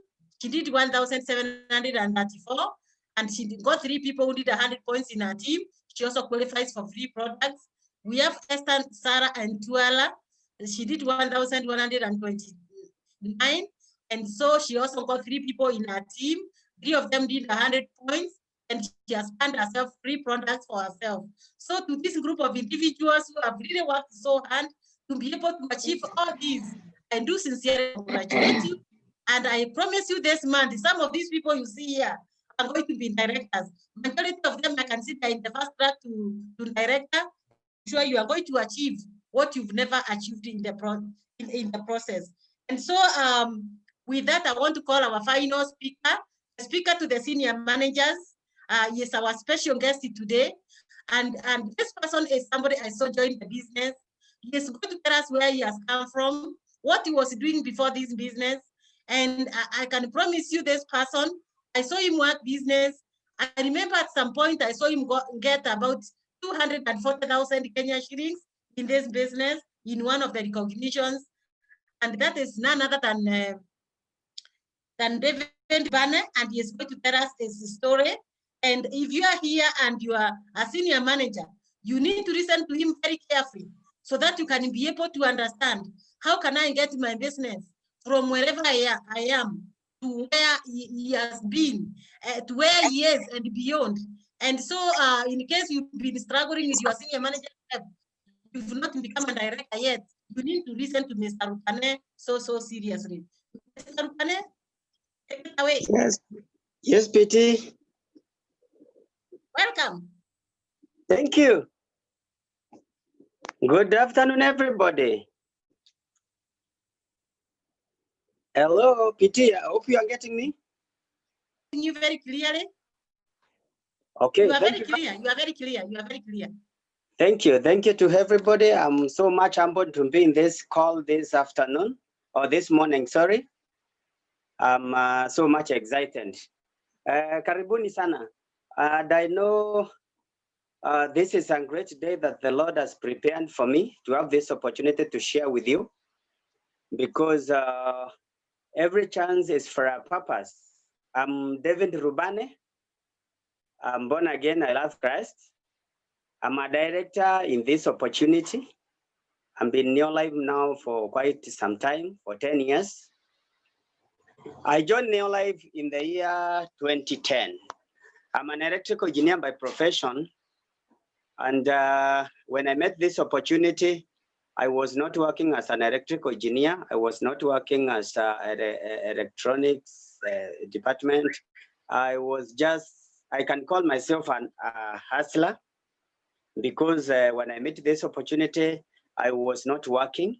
she did 1,734, and she got 3 people who did 100 points in her team. She also qualifies for free products. We have Esther, Sarah, and Tuala. She did 1,129, and so she also got 3 people in her team. 3 of them did 100 points, and she has found herself free products for herself. So to this group of individuals who have really worked so hard to be able to achieve all these, I do sincerely congratulate you. And I promise you this month, some of these people you see here are going to be directors. Majority of them I consider in the fast track to director. I'm sure you are going to achieve what you've never achieved in the process. And so with that, I want to call our final speaker, the speaker to the senior managers. He is our special guest today. And this person is somebody I saw join the business. He is going to tell us where he has come from, what he was doing before this business. And I can promise you this person, I saw him work business. I remember at some point I saw him get about 240,000 Kenya shillings in this business in one of the recognitions. And that is none other than David Bane, and he is going to tell us his story. And if you are here and you are a senior manager, you need to listen to him very carefully so that you can be able to understand how can I get my business from wherever I am to where he has been, to where he is and beyond. And so in case you've been struggling with your senior manager, you've not become a director yet, you need to listen to Mr. Rupane so seriously. Mr. Rupane, take it away. Yes, PT. Welcome. Thank you. Good afternoon, everybody. Hello, PT. I hope you are getting me. You very clearly. Okay. You are very clear. You are very clear. You are very clear. Thank you. Thank you to everybody. I'm so much humbled to be in this call this afternoon or this morning. Sorry. I'm so much excited. Karibuni sana. And I know this is a great day that the Lord has prepared for me to have this opportunity to share with you, because every chance is for a purpose. I'm David Rubane. I'm born again. I love Christ. I'm a director in this opportunity. I've been Neolife now for quite some time, for 10 years. I joined Neolife in the year 2010. I'm an electrical engineer by profession. And when I met this opportunity, I was not working as an electrical engineer. I was not working as an electronics department. I can call myself a hustler, because when I met this opportunity, I was not working.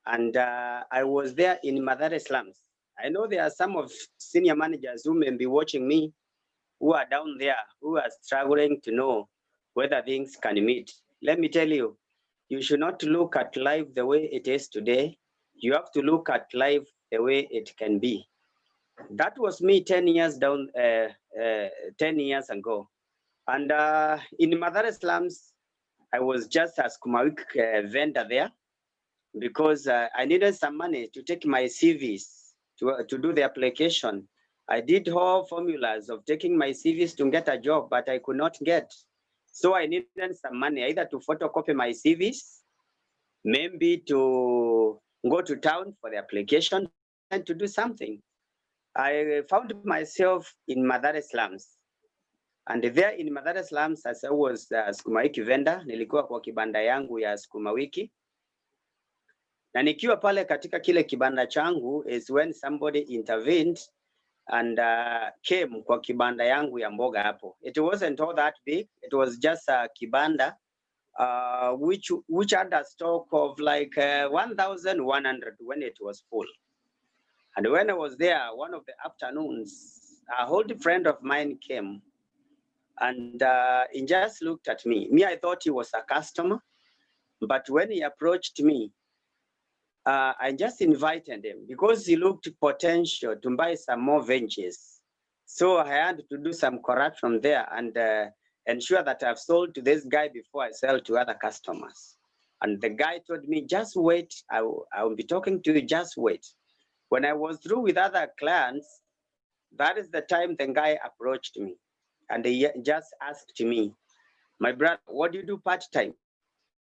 And I was there in Mathare slums. I know there are some of senior managers who may be watching me, who are down there, who are struggling to know whether things can meet. Let me tell you, you should not look at life the way it is today. You have to look at life the way it can be. That was me 10 years down, 10 years ago. And in Mathare slums, I was just a Sukuma Wiki vendor there, because I needed some money to take my CVs to do the application. I did whole formulas of taking my CVs to get a job, but I could not get. So I needed some money, either to photocopy my CVs, maybe to go to town for the application and to do something. I found myself in Mathare slums. And there in Mathare slums, as I was a Sukuma Wiki vendor, nilikuwa kwa kibanda yangu ya Sukuma Wiki. Na nikiwa pale katika kile kibanda changu is when somebody intervened and came kwa kibanda yangu ya mboga hapo. It wasn't all that big. It was just a kibanda which had a stock of like 1,100 when it was full. And when I was there, one of the afternoons, a old friend of mine came and he just looked at me. Me, I thought he was a customer, but when he approached me, I just invited him because he looked potential to buy some more ventures. So I had to do some corruption there and ensure that I've sold to this guy before I sell to other customers. And the guy told me, just wait, I will be talking to you, just wait. When I was through with other clients, that is the time the guy approached me and he just asked me, my brother, what do you do part-time?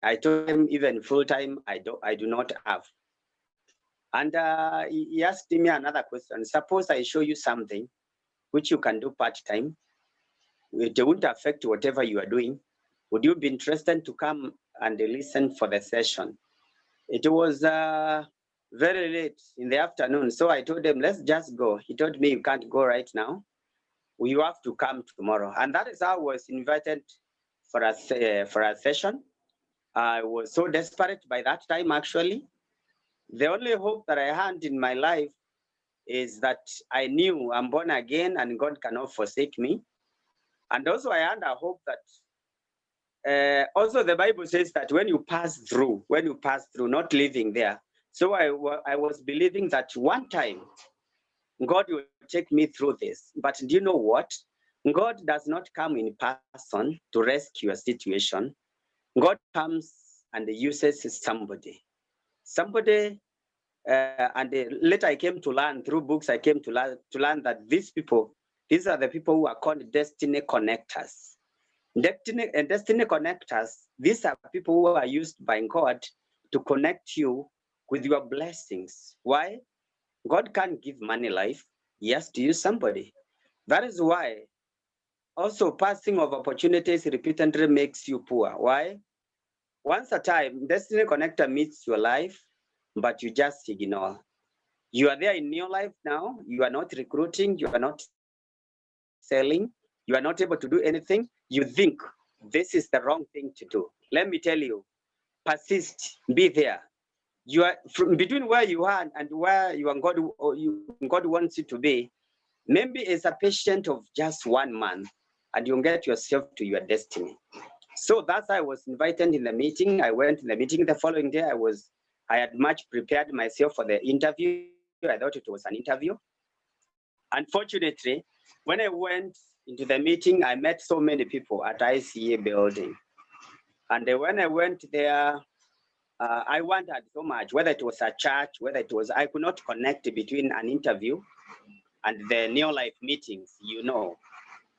I told him even full-time, I do not have. And he asked me another question. Suppose I show you something which you can do part-time. It won't affect whatever you are doing. Would you be interested to come and listen for the session? It was very late in the afternoon. So I told him, let's just go. He told me, you can't go right now. You have to come tomorrow. And that is how I was invited for a session. I was so desperate by that time, actually. The only hope that I had in my life is that I knew I'm born again and God cannot forsake me. And also I had a hope that also the Bible says that when you pass through, not living there. So I was believing that one time God will take me through this. But do you know what? God does not come in person to rescue a situation. God comes and uses somebody. And later I came to learn through books. I came to learn that these are the people who are called destiny connectors. Destiny connectors. These are people who are used by God to connect you with your blessings. Why? God can't give money life. He has to use somebody. That is why also passing of opportunities repeatedly makes you poor. Why? Once a time, destiny connector meets your life, but you just ignore. You are there in your life now. You are not recruiting. You are not selling. You are not able to do anything. You think this is the wrong thing to do. Let me tell you, persist, be there. You are between where you are and where you are God wants you to be. Maybe it's a patient of just 1 month and you'll get yourself to your destiny. So that's why I was invited in the meeting. I went in the meeting the following day. I had much prepared myself for the interview. I thought it was an interview. Unfortunately, when I went into the meeting, I met so many people at ICA building. And when I went there, I wondered so much, whether it was a church, I could not connect between an interview and the Neolife meetings, you know.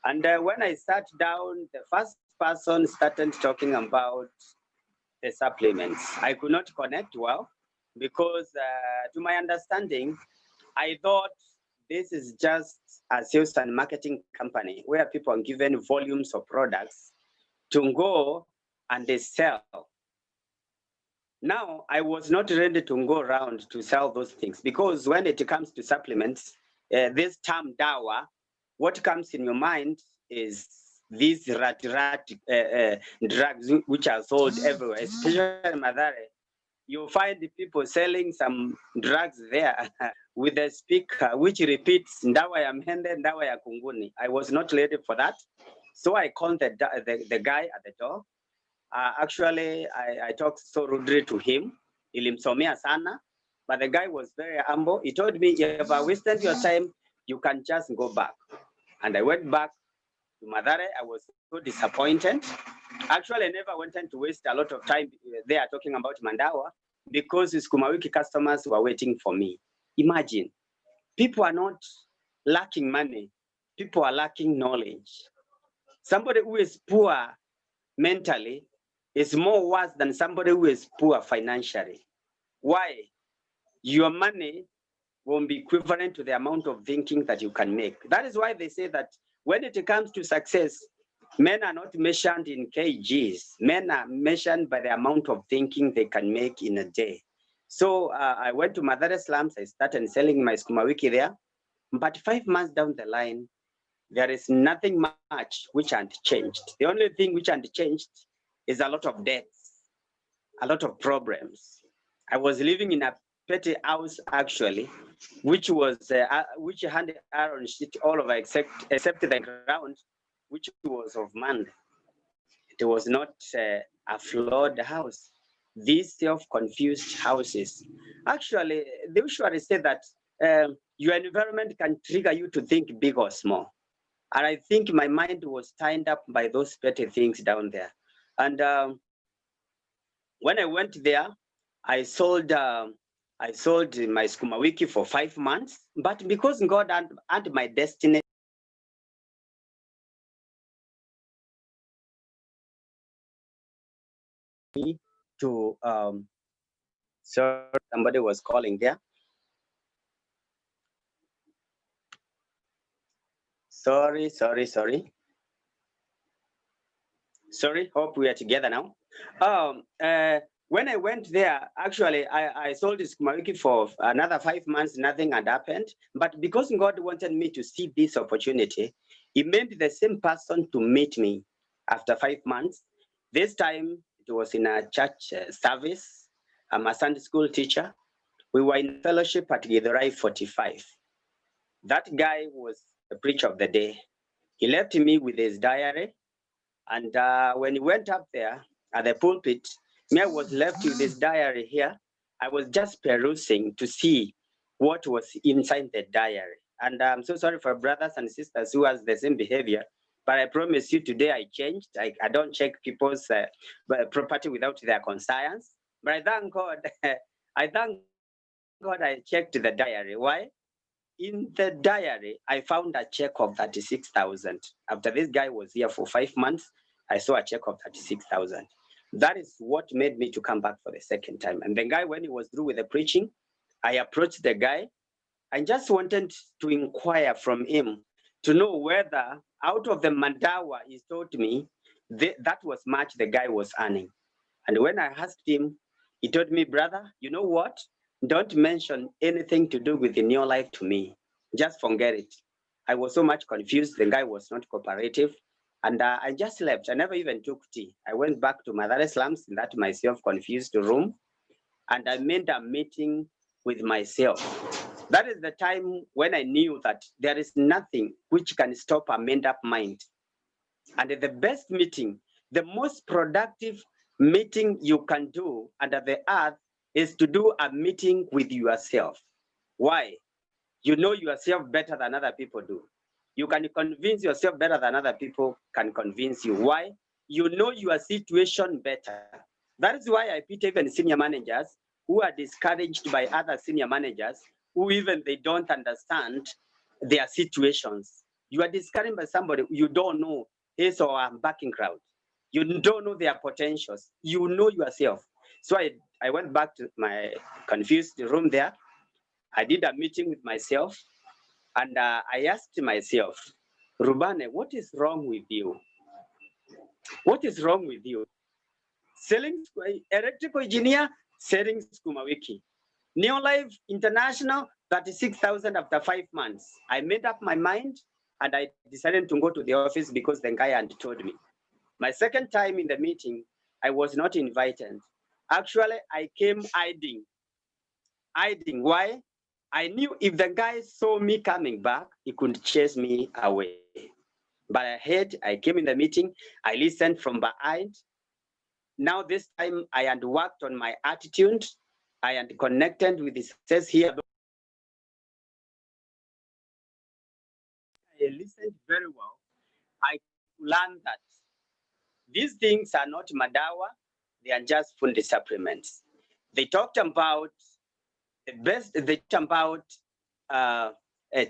And when I sat down, the first person started talking about the supplements. I could not connect well because to my understanding, I thought this is just a sales and marketing company where people are given volumes of products to go and they sell. Now, I was not ready to go around to sell those things because when it comes to supplements, this term dawa, what comes in your mind is these drugs which are sold everywhere, especially in Madare. You find the people selling some drugs there with a speaker which repeats ndawa ya mhende, ndawa ya kunguni. I was not ready for that. So I called the guy at the door. Actually, I talked so rudely to him. Ilimsomea sana, but the guy was very humble. He told me, if I wasted your time, you can just go back. And I went back to Madare. I was so disappointed. Actually, I never wanted to waste a lot of time there talking about Mandawa because Sukuma Wiki customers were waiting for me. Imagine, people are not lacking money. People are lacking knowledge. Somebody who is poor mentally is more worse than somebody who is poor financially. Why? Your money won't be equivalent to the amount of thinking that you can make. That is why they say that when it comes to success, men are not measured in kgs. Men are measured by the amount of thinking they can make in a day. So I went to Madare slums. I started selling my Sukuma Wiki there. But 5 months down the line, there is nothing much which had changed. The only thing which had changed is a lot of debts, a lot of problems. I was living in a petty house actually, which was which had iron sheet all over except the ground, which was of man. It was not a floored house. These self-confused houses. Actually, they usually say that your environment can trigger you to think big or small. And I think my mind was tied up by those petty things down there. And when I went there, I sold my Sukuma Wiki for 5 months. But because God had my destiny to sorry, somebody was calling there. Sorry. Hope we are together now. When I went there, actually, I sold this Sukuma Wiki for another 5 months, nothing had happened. But because God wanted me to see this opportunity, He made the same person to meet me after 5 months. This time, it was in a church service. I'm a Sunday school teacher. We were in fellowship at Githurai 45. That guy was the preacher of the day. He left me with his diary. And when he went up there at the pulpit, me, I was left with this diary here. I was just perusing to see what was inside the diary. And I'm so sorry for brothers and sisters who has the same behavior, but I promise you today I changed. I don't check people's property without their conscience. But I thank God, I checked the diary. Why? In the diary, I found a check of 36,000. After this guy was here for 5 months, I saw a check of 36,000. That is what made me to come back for the second time. And the guy, when he was through with the preaching, I approached the guy. I just wanted to inquire from him to know whether out of the mandawa he told me, that was much the guy was earning. And when I asked him, he told me, brother, you know what? Don't mention anything to do with the new life to me. Just forget it. I was so much confused. The guy was not cooperative. And I just left. I never even took tea. I went back to Madare slums in that myself confused room. And I made a meeting with myself. That is the time when I knew that there is nothing which can stop a made up mind. And the best meeting, the most productive meeting you can do under the earth is to do a meeting with yourself. Why? You know yourself better than other people do. You can convince yourself better than other people can convince you. Why? You know your situation better. That is why I pity even senior managers who are discouraged by other senior managers who even they don't understand their situations. You are discouraged by somebody you don't know his or her backing crowd. You don't know their potentials. You know yourself. So I went back to my confused room there. I did a meeting with myself, and I asked myself, Rubane, what is wrong with you? What is wrong with you? Selling electrical engineer, selling Sukuma Wiki. Neolife International, 36,000 after 5 months. I made up my mind and I decided to go to the office because the guy had told me. My second time in the meeting, I was not invited. Actually, I came hiding. Hiding, why? I knew if the guy saw me coming back, he could chase me away. But I came in the meeting, I listened from behind. Now this time I had worked on my attitude. I had connected with the success here. I listened very well. I learned that these things are not madawa, they are just food supplements. They talked about the best, they talked about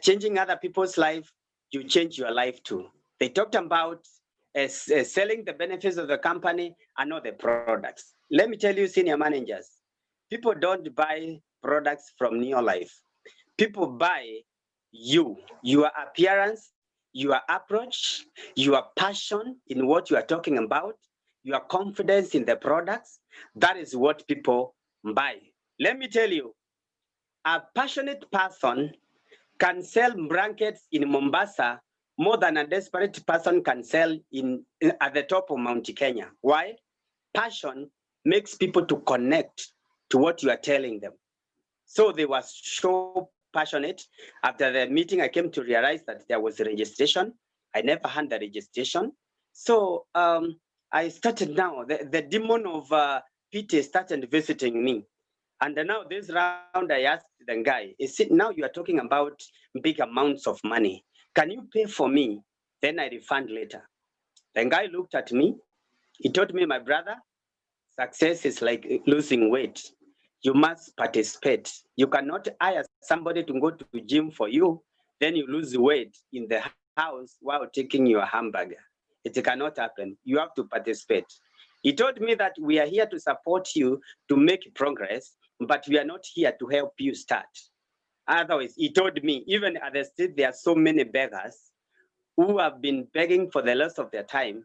changing other people's life, you change your life too. They talked about selling the benefits of the company and not the products. Let me tell you, senior managers, people don't buy products from Neolife. People buy you, your appearance, your approach, your passion in what you are talking about, your confidence in the products. That is what people buy. Let me tell you, a passionate person can sell blankets in Mombasa more than a desperate person can sell at the top of Mount Kenya. Why? Passion makes people to connect to what you are telling them. So they were so passionate. After the meeting, I came to realize that there was a registration. I never had the registration. So I started now, the demon of pity started visiting me. And now this round, I asked the guy, now you are talking about big amounts of money. Can you pay for me? Then I refund later. The guy looked at me. He told me, my brother, success is like losing weight. You must participate. You cannot hire somebody to go to the gym for you, then you lose weight in the house while taking your hamburger. It cannot happen. You have to participate. He told me that we are here to support you to make progress, but we are not here to help you start. Otherwise, he told me, even at the street, there are so many beggars who have been begging for the rest of their time,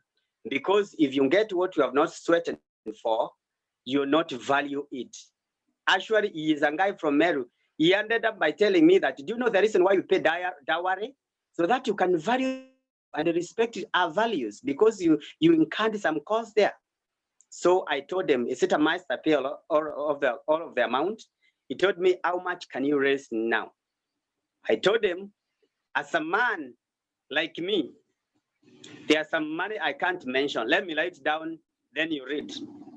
because if you get what you have not sweated for, you'll not value it. Actually, he is a guy from Meru. He ended up by telling me that, do you know the reason why you pay dowry? So that you can value and respect our values, because you incurred some cost there. So I told him, is it a master pay all of the amount? He told me, how much can you raise now? I told him, as a man like me, there's some money I can't mention. Let me write down, then you read.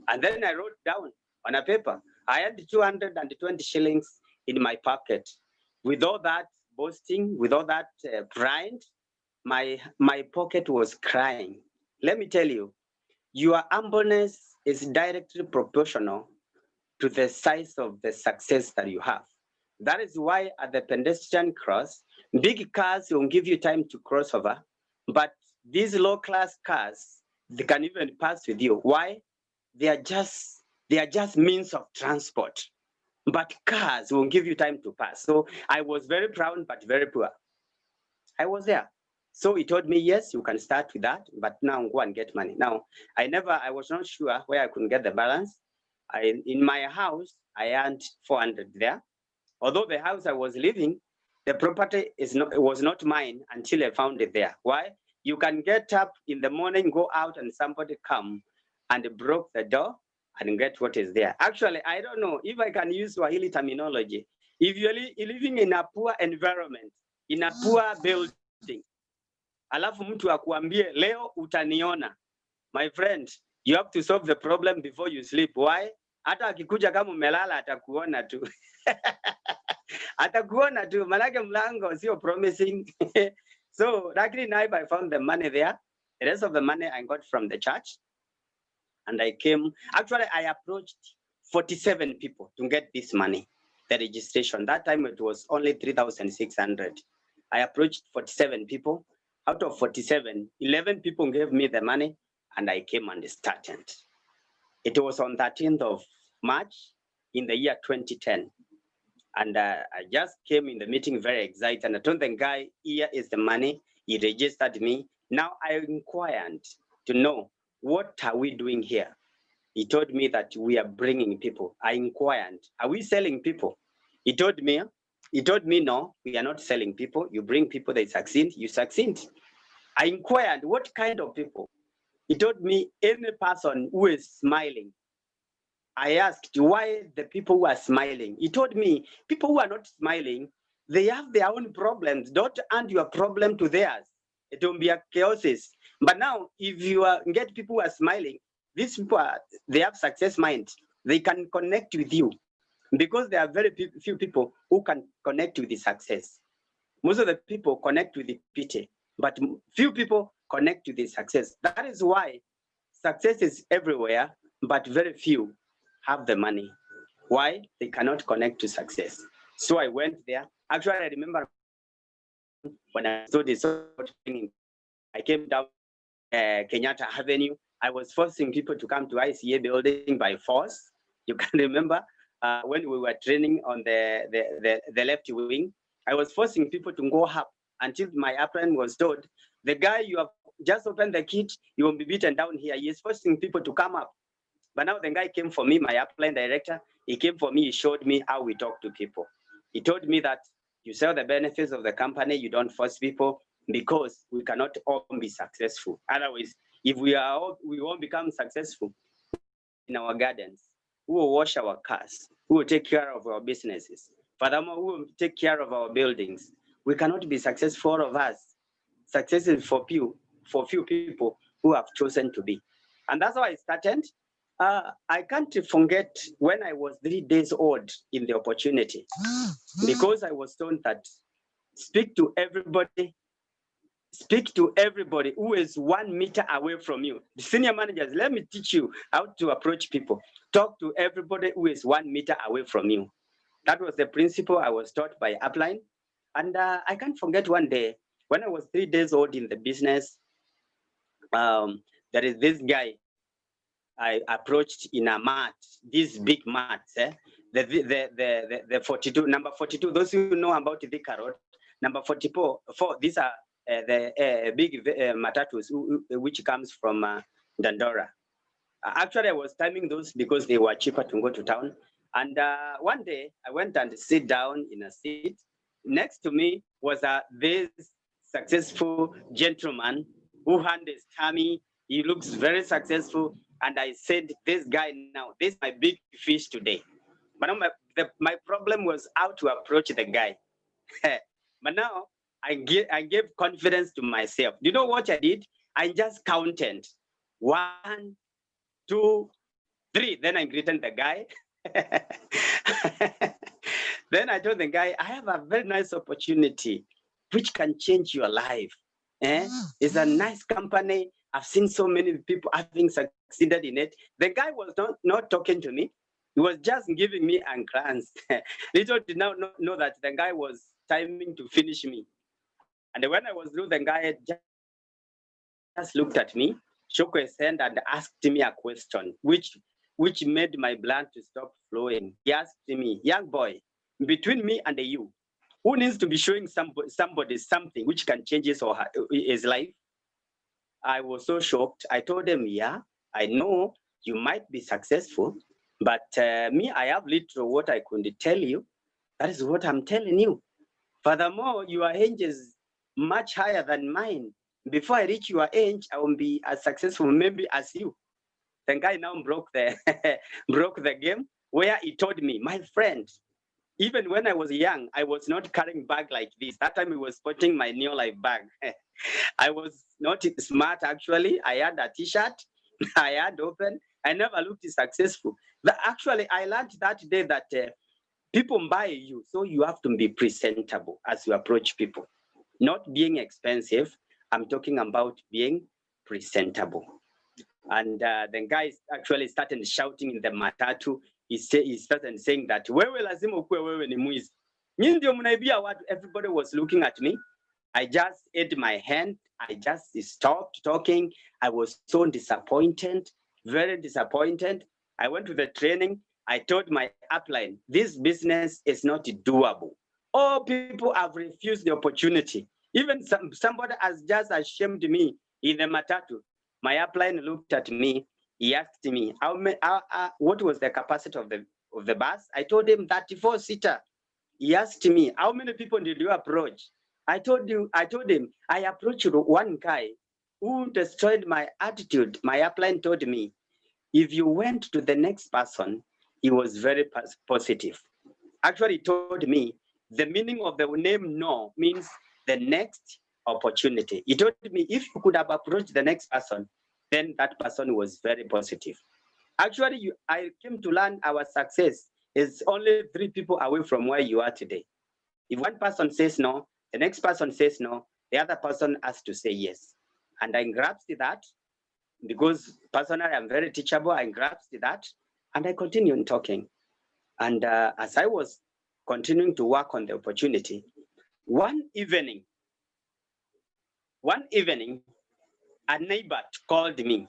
And then I wrote down on a paper. I had 220 shillings in my pocket. With all that boasting, with all that pride, my pocket was crying. Let me tell you, your humbleness is directly proportional to the size of the success that you have. That is why at the pedestrian cross, big cars will give you time to cross over, but these low-class cars, they can even pass with you. Why? They are just means of transport, but cars will give you time to pass. So I was very proud, but very poor. I was there. So he told me, yes, you can start with that, but now go and get money. Now, I was not sure where I could get the balance. In my house, I earned 400 there. Although the house I was living, the property was not mine until I found it there. Why? You can get up in the morning, go out, and somebody come and broke the door and get what is there. Actually, I don't know if I can use Swahili terminology. If you're living in a poor environment, in a poor building, alafu mtu akuambie leo utaniona, my friend, you have to solve the problem before you sleep. Why? Hata akikuja kama umelala atakuona tu. Atakuona tu, manake mlango sio promising. So luckily now I found the money there. The rest of the money I got from the church. And I came, actually I approached 47 people to get this money, the registration. That time it was only 3,600. I approached 47 people. Out of 47, 11 people gave me the money and I came and started. It was on 13th of March in the year 2010. And I just came in the meeting very excited. And I told the guy, here is the money. He registered me. Now I inquired to know, what are we doing here? He told me that we are bringing people. I inquired, are we selling people? He told me, no, we are not selling people. You bring people, they succeed, you succeed. I inquired, what kind of people? He told me, any person who is smiling. I asked, why the people who are smiling? He told me, people who are not smiling, they have their own problems. Don't add your problem to theirs. It will be a chaos. But now, if you get people who are smiling, these people, they have success mind. They can connect with you because there are very few people who can connect with the success. Most of the people connect with the pity, but few people connect to the success. That is why success is everywhere, but very few have the money. Why? They cannot connect to success. So I went there. Actually, I remember when I stood this, I came down Kenyatta Avenue. I was forcing people to come to ICA building by force. You can remember when we were training on the left wing. I was forcing people to go up until my upline was told, the guy you have just opened the kit, you will be beaten down here. He is forcing people to come up. But now the guy came for me, my upline director, he came for me, he showed me how we talk to people. He told me that you sell the benefits of the company, you don't force people, because we cannot all be successful. Otherwise, if we won't become successful in our gardens, who will wash our cars, who will take care of our businesses, furthermore, who will take care of our buildings. We cannot be successful, all of us. Success is for few people who have chosen to be. And that's how I started. I can't forget when I was 3 days old in the opportunity, because I was told that speak to everybody who is 1 meter away from you. The senior managers, let me teach you how to approach people. Talk to everybody who is 1 meter away from you. That was the principle I was taught by upline. And I can't forget one day when I was 3 days old in the business, there is this guy I approached in a mat, these big mats, the 42, number 42, those who know about the carrot, number 44, these are the big matatus which comes from Dandora. Actually, I was timing those because they were cheaper to go to town. And one day I went and sit down in a seat. Next to me was this successful gentleman who had his tummy. He looks very successful. And I said, this guy now, this is my big fish today. But my problem was how to approach the guy. But now I gave confidence to myself. You know what I did? I just counted 1, 2, 3. Then I greeted the guy. Then I told the guy, I have a very nice opportunity which can change your life. It's a nice company. I've seen so many people having succeeded in it. The guy was not talking to me. He was just giving me a glance. Little did now know that the guy was timing to finish me. And when I was through, the guy just looked at me, shook his hand, and asked me a question, which made my blood to stop flowing. He asked me, young boy, between me and you, who needs to be showing somebody something which can change his life? I was so shocked. I told him, yeah, I know you might be successful, but me, I have little what I could tell you. That is what I'm telling you. Furthermore, your age is much higher than mine. Before I reach your age, I won't be as successful maybe as you. The guy now broke the game, where he told me, my friend, even when I was young, I was not carrying bag like this. That time he was putting my Neolife bag. I was not smart, actually. I had a t-shirt, I had open. I never looked successful. Actually, I learned that day that people buy you, so you have to be presentable as you approach people. Not being expensive, I'm talking about being presentable. And the guy actually started shouting in the matatu. He started saying that, wewe lazima ukue wewe ni mwizi. Nyinyi ndio mnaibia watu. Everybody was looking at me. I just hid my hand. I just stopped talking. I was so disappointed, very disappointed. I went to the training. I told my upline, this business is not doable. All people have refused the opportunity. Even somebody has just ashamed me in the matatu. My upline looked at me. He asked me, what was the capacity of the bus? I told him 34-seater. He asked me, how many people did you approach? I told him, I approached one guy who destroyed my attitude. My upline told me, if you went to the next person, he was very positive. Actually, he told me the meaning of the name no means the next opportunity. He told me if you could have approached the next person, then that person was very positive. Actually, I came to learn our success is only 3 people away from where you are today. If one person says no, the next person says no, the other person has to say yes. And I grasped that because personally I'm very teachable. I grasped that and I continued talking. And as I was continuing to work on the opportunity, one evening, a neighbor called me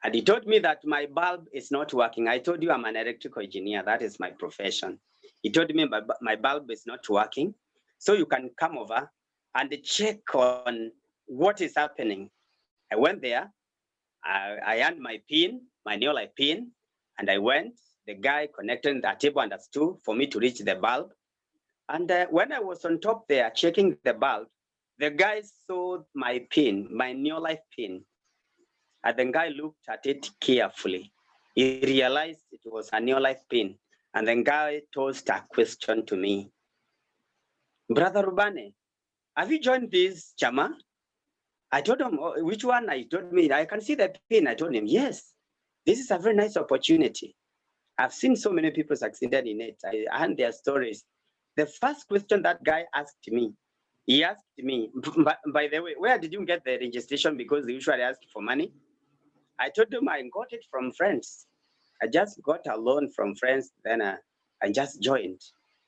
and he told me that my bulb is not working. I told you I'm an electrical engineer. That is my profession. He told me my bulb is not working. So you can come over and check on what is happening. I went there. I earned my pin, my Neolifed pin, and I went. The guy connected the table and stool for me to reach the bulb. And when I was on top there checking the bulb, the guy saw my pin, my Neolifed pin. And the guy looked at it carefully. He realized it was a Neolifed pin. And the guy posed a question to me. Brother Rubane, have you joined this Chama? I told him, oh, which one? He told me, I can see the pin. I told him, yes, this is a very nice opportunity. I've seen so many people succeeded in it. I heard their stories. The first question that guy asked me, he asked me, by the way, where did you get the registration? Because they usually ask for money. I told him I got it from friends. I just got a loan from friends, then I just joined.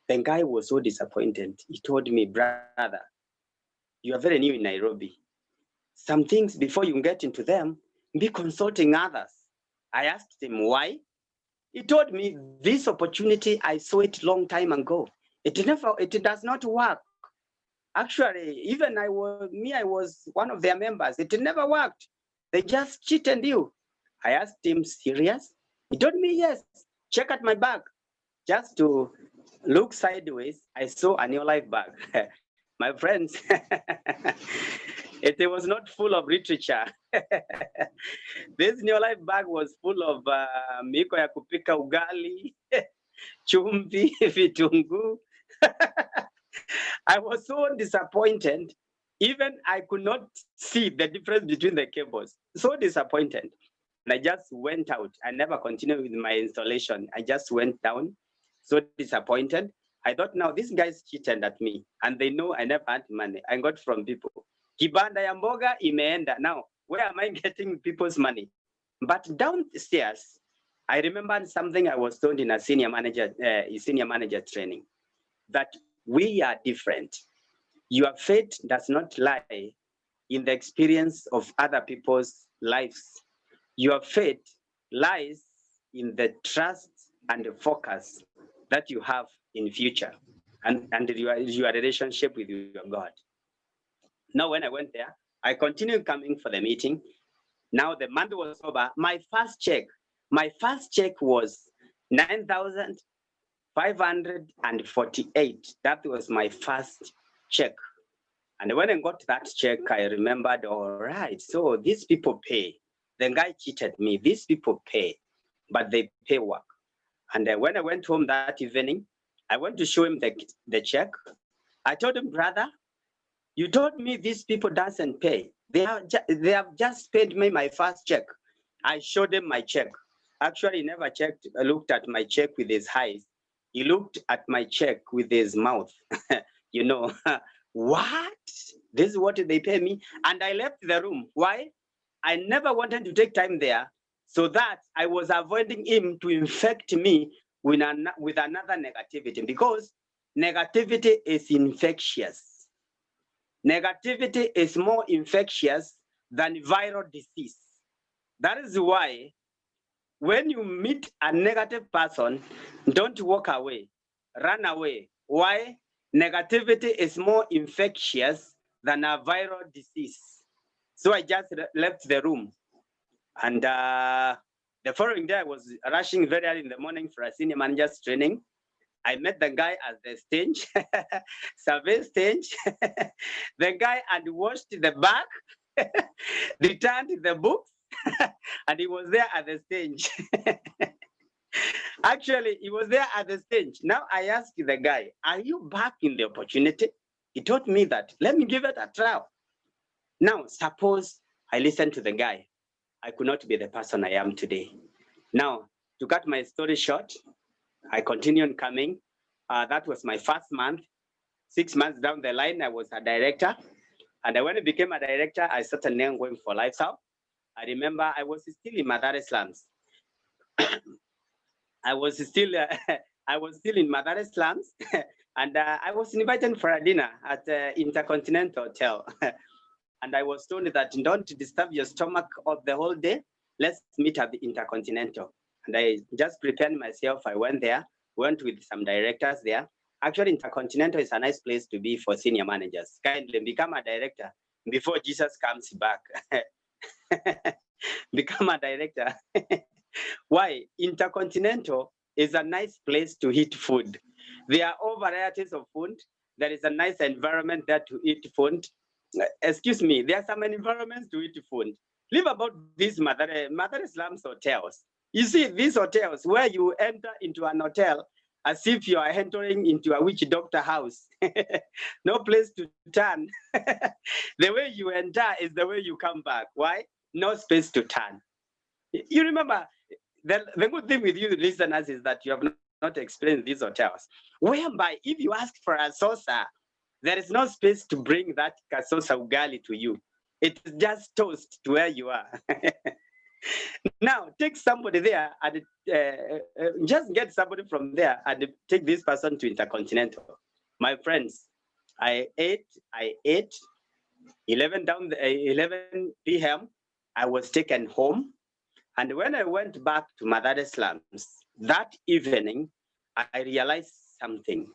The guy was so disappointed. He told me, brother, you are very new in Nairobi. Some things, before you get into them, be consulting others. I asked him why. He told me, this opportunity, I saw it long time ago. It does not work. Actually, even I was one of their members. It never worked. They just cheated you. I asked him, serious? He told me, yes. Check at my bag. Just to look sideways, I saw a Neolifed bag. My friends, it was not full of literature. This Neolifed bag was full of miko ya kupika ugali, chumvi, vitungu. I was so disappointed. Even I could not see the difference between the cables. So disappointed. And I just went out. I never continued with my installation. I just went down. So disappointed. I thought, now these guys cheated at me. And they know I never had money. I got from people. Kibanda ya mboga imeenda. Now, where am I getting people's money? But downstairs, I remembered something I was told in a senior manager training, that we are different. Your fate does not lie in the experience of other people's lives. Your fate lies in the trust and the focus that you have in future and your relationship with your God. Now, when I went there, I continued coming for the meeting. Now the month was over. My first check was 9,548. That was my first check. And when I got that check, I remembered, all right, so these people pay. The guy cheated me. These people pay, but they pay work. And when I went home that evening, I went to show him the check. I told him, brother, you told me these people doesn't pay. They have just paid me my first check. I showed him my check. Actually, he never looked at my check with his eyes. He looked at my check with his mouth. You know, what? This is what they pay me? And I left the room. Why? I never wanted to take time there, so that I was avoiding him to infect me with another negativity, because negativity is infectious. Negativity is more infectious than viral disease. That is why when you meet a negative person, don't walk away, run away. Why? Negativity is more infectious than a viral disease. So I just left the room. And the following day, I was rushing very early in the morning for a senior manager's training. I met the guy at the stage, survey stage. The guy had washed the bag, returned the books, and he was there at the stage. Actually, he was there at the stage. Now I asked the guy, are you back in the opportunity? He told me that, let me give it a trial. Now, suppose I listened to the guy. I could not be the person I am today. Now, to cut my story short, I continued coming. That was my first month. 6 months down the line, I was a director. And when I became a director, I started going for lifestyle. I remember I was still in Madare slums. I was still in Madare slums, and I was invited for a dinner at Intercontinental Hotel. And I was told that don't disturb your stomach of the whole day. Let's meet at the Intercontinental. And I just prepared myself. I went there, went with some directors there. Actually, Intercontinental is a nice place to be for senior managers. Kindly become a director before Jesus comes back. Become a director. Why? Intercontinental is a nice place to eat food. There are all varieties of food. There is a nice environment there to eat food. Excuse me, there are some environments to eat food. Leave about these Madare slums hotels. You see, these hotels where you enter into an hotel as if you are entering into a witch doctor house. No place to turn. The way you enter is the way you come back. Why? No space to turn. You remember, the good thing with you listeners is that you have not experienced these hotels, whereby if you ask for a saucer, there is no space to bring that kasosa ugali to you. It's just toast to where you are. Now, take somebody there and just get somebody from there and take this person to Intercontinental. My friends, I ate 11 p.m. I was taken home. And when I went back to Madare slums that evening, I realized something.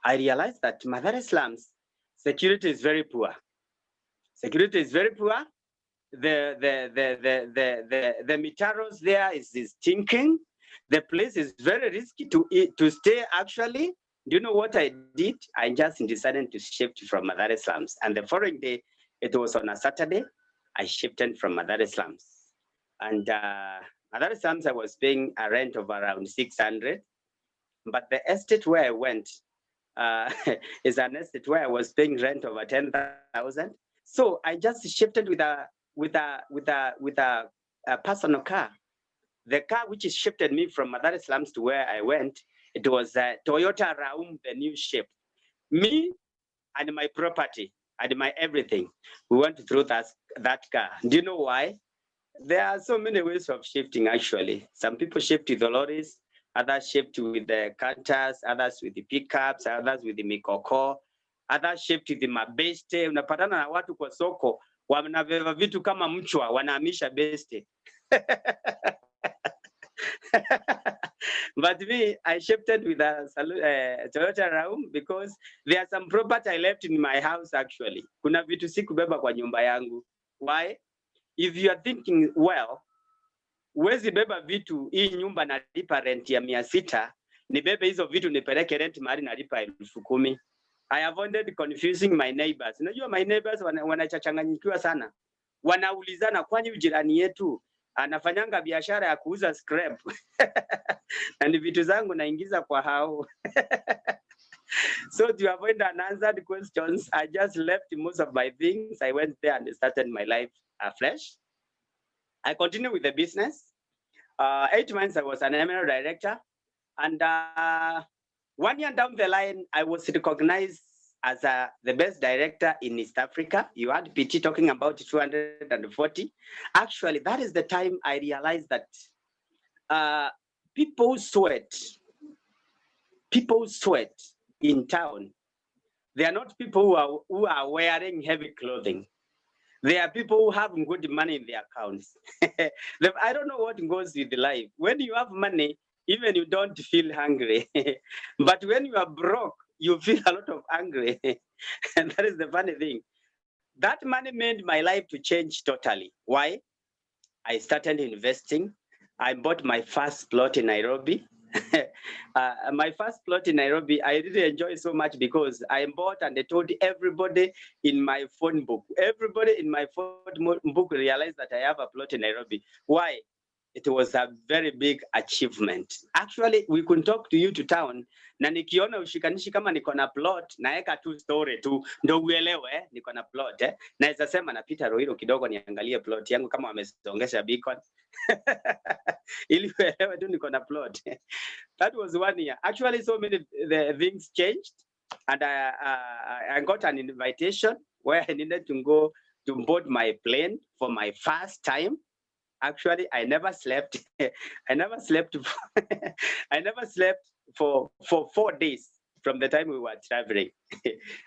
I realized that Madare slums, security is very poor. Security is very poor. The mitaros there is stinking. The place is very risky to stay. Actually, do you know what I did? I just decided to shift from Madare slums. And the following day, it was on a Saturday, I shifted from Madare slums. And Madare slums, I was paying a rent of around 600. But the estate where I went is an estate where I was paying rent over 10,000. So I just shifted with a personal car. The car which shifted me from Madare slums to where I went, it was a Toyota Raum, the new shape. Me and my property and my everything, we went through that car. Do you know why? There are so many ways of shifting, actually. Some people shift with the lorries, others shift with the canters, others with the pickups, others with the mikoko, others shift with the mabeste. Unapatana na watu kwa soko, wanabeba vitu kama mchwa, wanahamisha beste. But me, I shifted with a Toyota Raum because there are some property I left in my house actually. Kuna vitu sikubeba kwa nyumba yangu. Why? If you are thinking, well, huwezi beba vitu hii nyumba nalipa rent ya 600, nibebe hizo vitu nipeleke rent mahali nalipa 10,000. I avoided confusing my neighbors. Unajua my neighbors wanachachanganyikiwa sana. Wanaulizana kwani ujirani yetu anafanyanga biashara ya kuuza scrap. Na ni vitu zangu naingiza kwa hao. So to avoid unanswered questions, I just left most of my things. I went there and started my life afresh. I continued with the business. 8 months, I was an M&A director. And 1 year down the line, I was recognized as the best director in East Africa. You had PT talking about 240. Actually, that is the time I realized that people sweat in town. They are not people who are wearing heavy clothing. There are people who have good money in their accounts. I don't know what goes with life. When you have money, even you don't feel hungry. But when you are broke, you feel a lot of hungry. And that is the funny thing. That money made my life to change totally. Why? I started investing. I bought my first plot in Nairobi. My first plot in Nairobi, I really enjoyed so much because I bought and I told everybody in my phone book. Everybody in my phone book realized that I have a plot in Nairobi. Why? It was a very big achievement. Actually, we could talk to you to town, na nikiona ushikanishi kama niko na plot, naeka tu story tu, ndo uelewe niko na plot. Naweza sema napita Ruiru kidogo niangalie plot yangu kama wamesongesha beacon. Ili uelewe tu niko na plot. That was 1 year. Actually, so many the things changed, and I got an invitation where I needed to go to board my plane for my first time. Actually, I never slept. I never slept. I never slept for 4 days from the time we were traveling.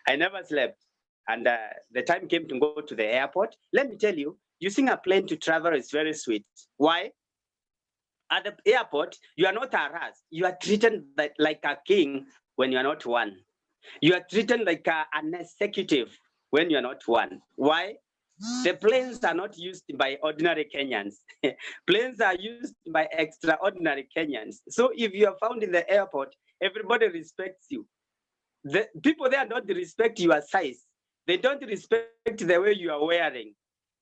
I never slept. And the time came to go to the airport. Let me tell you, using a plane to travel is very sweet. Why? At the airport, you are not harassed. You are treated like a king when you are not one. You are treated like an executive when you are not one. Why? The planes are not used by ordinary Kenyans. Planes are used by extraordinary Kenyans. So if you are found in the airport, everybody respects you. The people there don't respect your size. They don't respect the way you are wearing.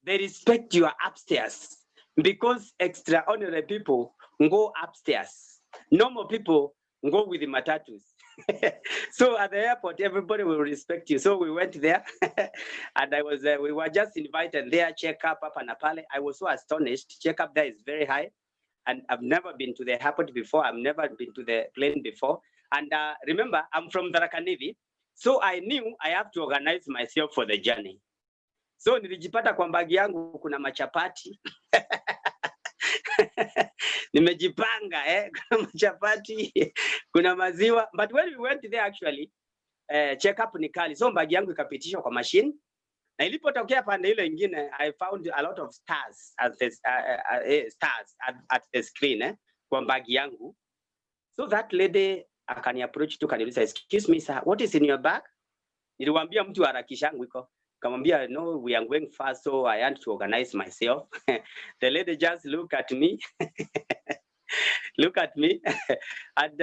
They respect your upstairs, because extraordinary people go upstairs. Normal people go with the matatus. So at the airport, everybody will respect you. So we went there, and we were just invited there. Check up and apale. I was so astonished. Check up there is very high, and I've never been to the airport before. I've never been to the plane before. And remember, I'm from Tharaka-Nithi, so I knew I have to organize myself for the journey. So nilijipata kwa bagi yangu kuna machapati. Nimejipanga kuna machapati, kuna maziwa. But when we went there, actually check up ni kali, so bagi yangu ikapitishwa kwa machine, na ilipotokea pande ile nyingine I found a lot of stars at the screen kwa bagi yangu. So that lady akani approach tu kaniuliza, excuse me sir, what is in your bag? Niliwaambia mtu harakisha yangu iko. Kamwambia, no, we are going fast, so I had to organize myself. The lady just look at me. Look at me. And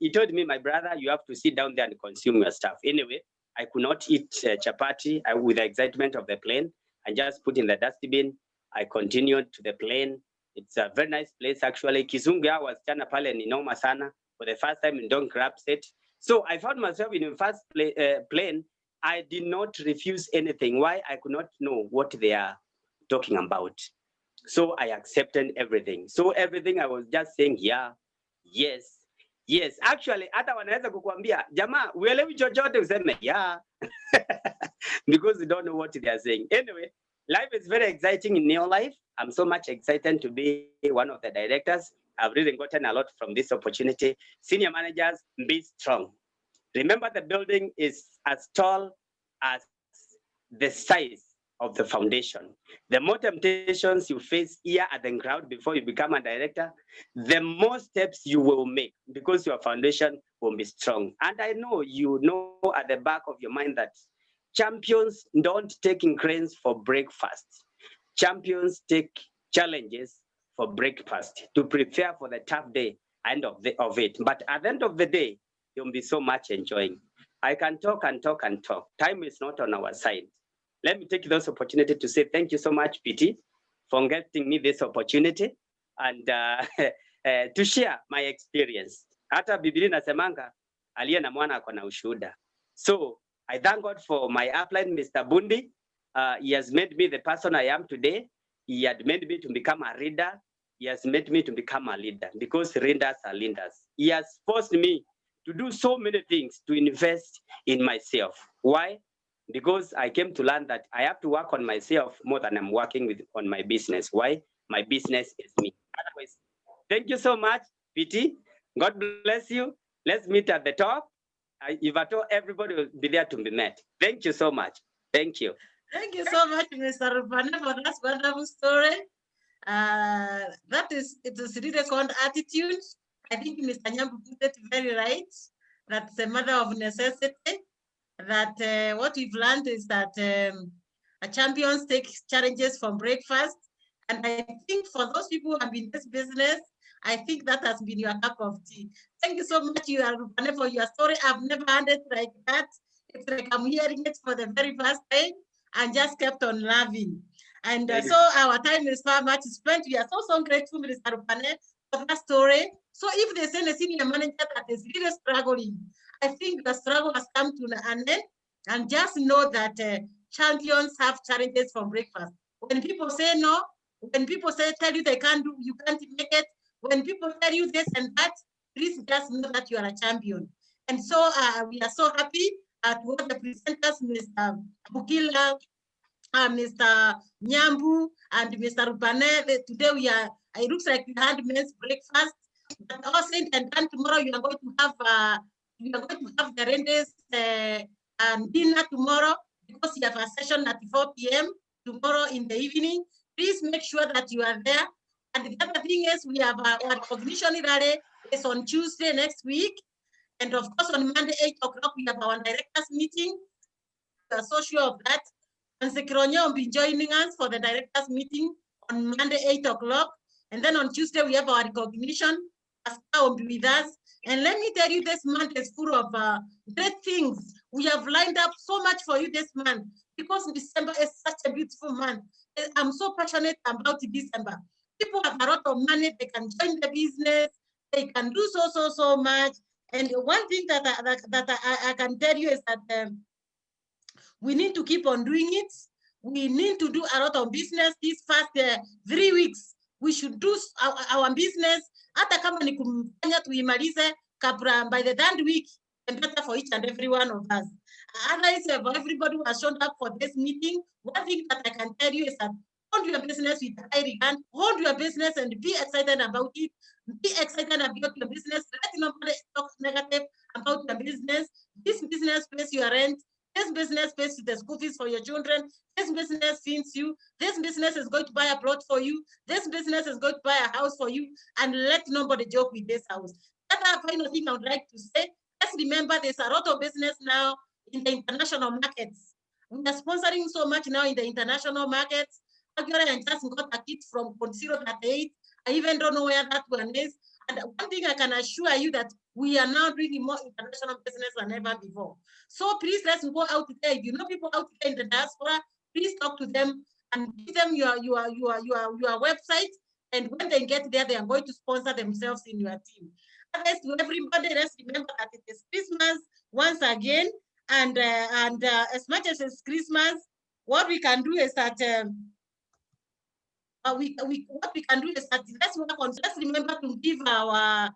he told me, my brother, you have to sit down there and consume your stuff. Anyway, I could not eat chapati with the excitement of the plane, and just put in the dustbin. I continued to the plane. It's a very nice place, actually. Kizungu was chana pale ni noma sana. For the first time in Don't Grab set. So I found myself in the first plane. I did not refuse anything. Why? I could not know what they are talking about. So I accepted everything. So everything I was just saying, yeah, yes, yes. Actually, hata wanaweza kukuambia, jamaa, uelewi chochote useme, yeah. Because you don't know what they are saying. Anyway, life is very exciting in Neolife. I'm so much excited to be one of the directors. I've really gotten a lot from this opportunity. Senior managers, be strong. Remember, the building is as tall as the size of the foundation. The more temptations you face here at the ground before you become a director, the more steps you will make, because your foundation will be strong. And I know you know at the back of your mind that champions don't take cranes for breakfast. Champions take challenges for breakfast to prepare for the tough day end of it. But at the end of the day, you'll be so much enjoying. I can talk and talk and talk. Time is not on our side. Let me take this opportunity to say thank you so much, PT, for getting me this opportunity and to share my experience. Hata Biblia inasemanga aliye na mwana ako na ushuhuda. So I thank God for my upline, Mr. Bundi. He has made me the person I am today. He had made me to become a reader. He has made me to become a leader, because readers are leaders. He has forced me to do so many things, to invest in myself. Why? Because I came to learn that I have to work on myself more than I'm working on my business. Why? My business is me. Otherwise, thank you so much, PT. God bless you. Let's meet at the top. If at all, everybody will be there to be met. Thank you so much. Thank you. Thank you so much, Mr. Rupane, for that wonderful story. It is really called attitude. I think Mr. Nyambu put it very right. That's a matter of necessity. That what we've learned is that a champions take challenges from breakfast. And I think for those people who have been in this business, I think that has been your cup of tea. Thank you so much, Rupane, for your story. I've never heard it like that. It's like I'm hearing it for the very first time and just kept on laughing. And so our time is so much spent. We are so grateful, Mr. Rupane, for that story. So if they send a senior manager that is really struggling, I think the struggle has come to an end, and just know that champions have challenges from breakfast. When people say no, when people tell you they can't do, you can't make it, when people tell you this and that, please just know that you are a champion. And so we are so happy to have the presenters, Mr. Bukila, Mr. Nyambu, and Mr. Rupane. Today it looks like we had men's breakfast, but also and then tomorrow you are going to have the Rendes dinner tomorrow, because you have a session at 4 p.m. tomorrow in the evening. Please make sure that you are there. And the other thing is, we have our recognition rally is on Tuesday next week. And of course, on Monday, 8 o'clock, we have our directors meeting. We are so sure of that. And Sekironyo will be joining us for the directors meeting on Monday, 8 o'clock. And then on Tuesday, we have our recognition. Pascal will be with us. And let me tell you, this month is full of great things. We have lined up so much for you this month, because December is such a beautiful month. I'm so passionate about December. People have a lot of money, they can join the business, they can do so much. And one thing that I can tell you is that we need to keep on doing it. We need to do a lot of business these first 3 weeks. We should do our business. Hata kama ni kumfanya tuimalize kabla by the third week, and better for each and every one of us. Otherwise, everybody who has shown up for this meeting, one thing that I can tell you is that hold your business with high regard, hold your business and be excited about it. Be excited about your business. Let nobody talk negative about your business. This business pays your rent. This business pays the school fees for your children. This business feeds you. This business is going to buy a plot for you. This business is going to buy a house for you. And let nobody joke with this house. That's the final thing I would like to say. Let's remember there's a lot of business now in the international markets. We are sponsoring so much now in the international markets. Actually, I just got a kit from Conceal that 8. I even don't know where that one is. And one thing I can assure you that we are now doing more international business than ever before. So please, let's go out there. If you know people out there in the diaspora, please talk to them and give them your website. And when they get there, they are going to sponsor themselves in your team. Otherwise, to everybody, let's remember that it is Christmas once again. And as much as it's Christmas, what we can do is that what we can do is that let's remember to give our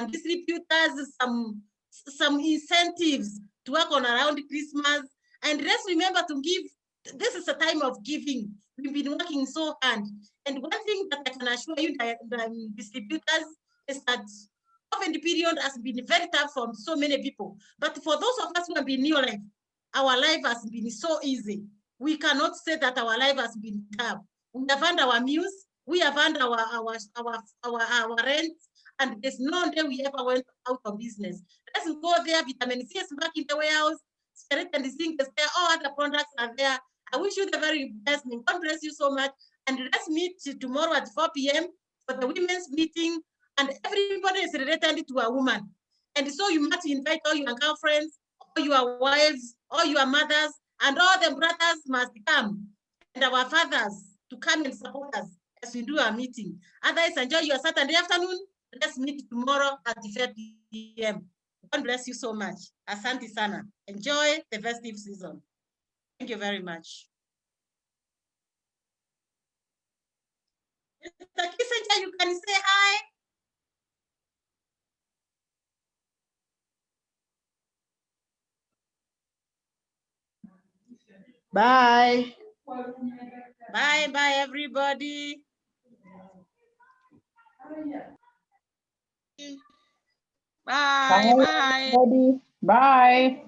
distributors some incentives to work on around Christmas. And let's remember to give. This is a time of giving. We've been working so hard. And one thing that I can assure you, the distributors, is that often the period has been very tough for so many people. But for those of us who have been Neolife, our life has been so easy. We cannot say that our life has been tough. We have earned our meals, we have earned our rent, and there's no day we ever went out of business. Let's go there. Vitamin C is back in the warehouse. Spirit and zinc is there. All other products are there. I wish you the very best. God bless you so much. And let's meet tomorrow at 4 p.m. for the women's meeting. And everybody is related to a woman. And so you must invite all your girlfriends, all your wives, all your mothers, and all the brothers must come, and our fathers to come and support us as we do our meeting. Otherwise, enjoy your Saturday afternoon. Let's meet tomorrow at 5 p.m. God bless you so much. Asante sana. Enjoy the festive season. Thank you very much. Mr. Kissinger, you can say hi. Bye. Bye, everybody. Bye. Bye. Bye.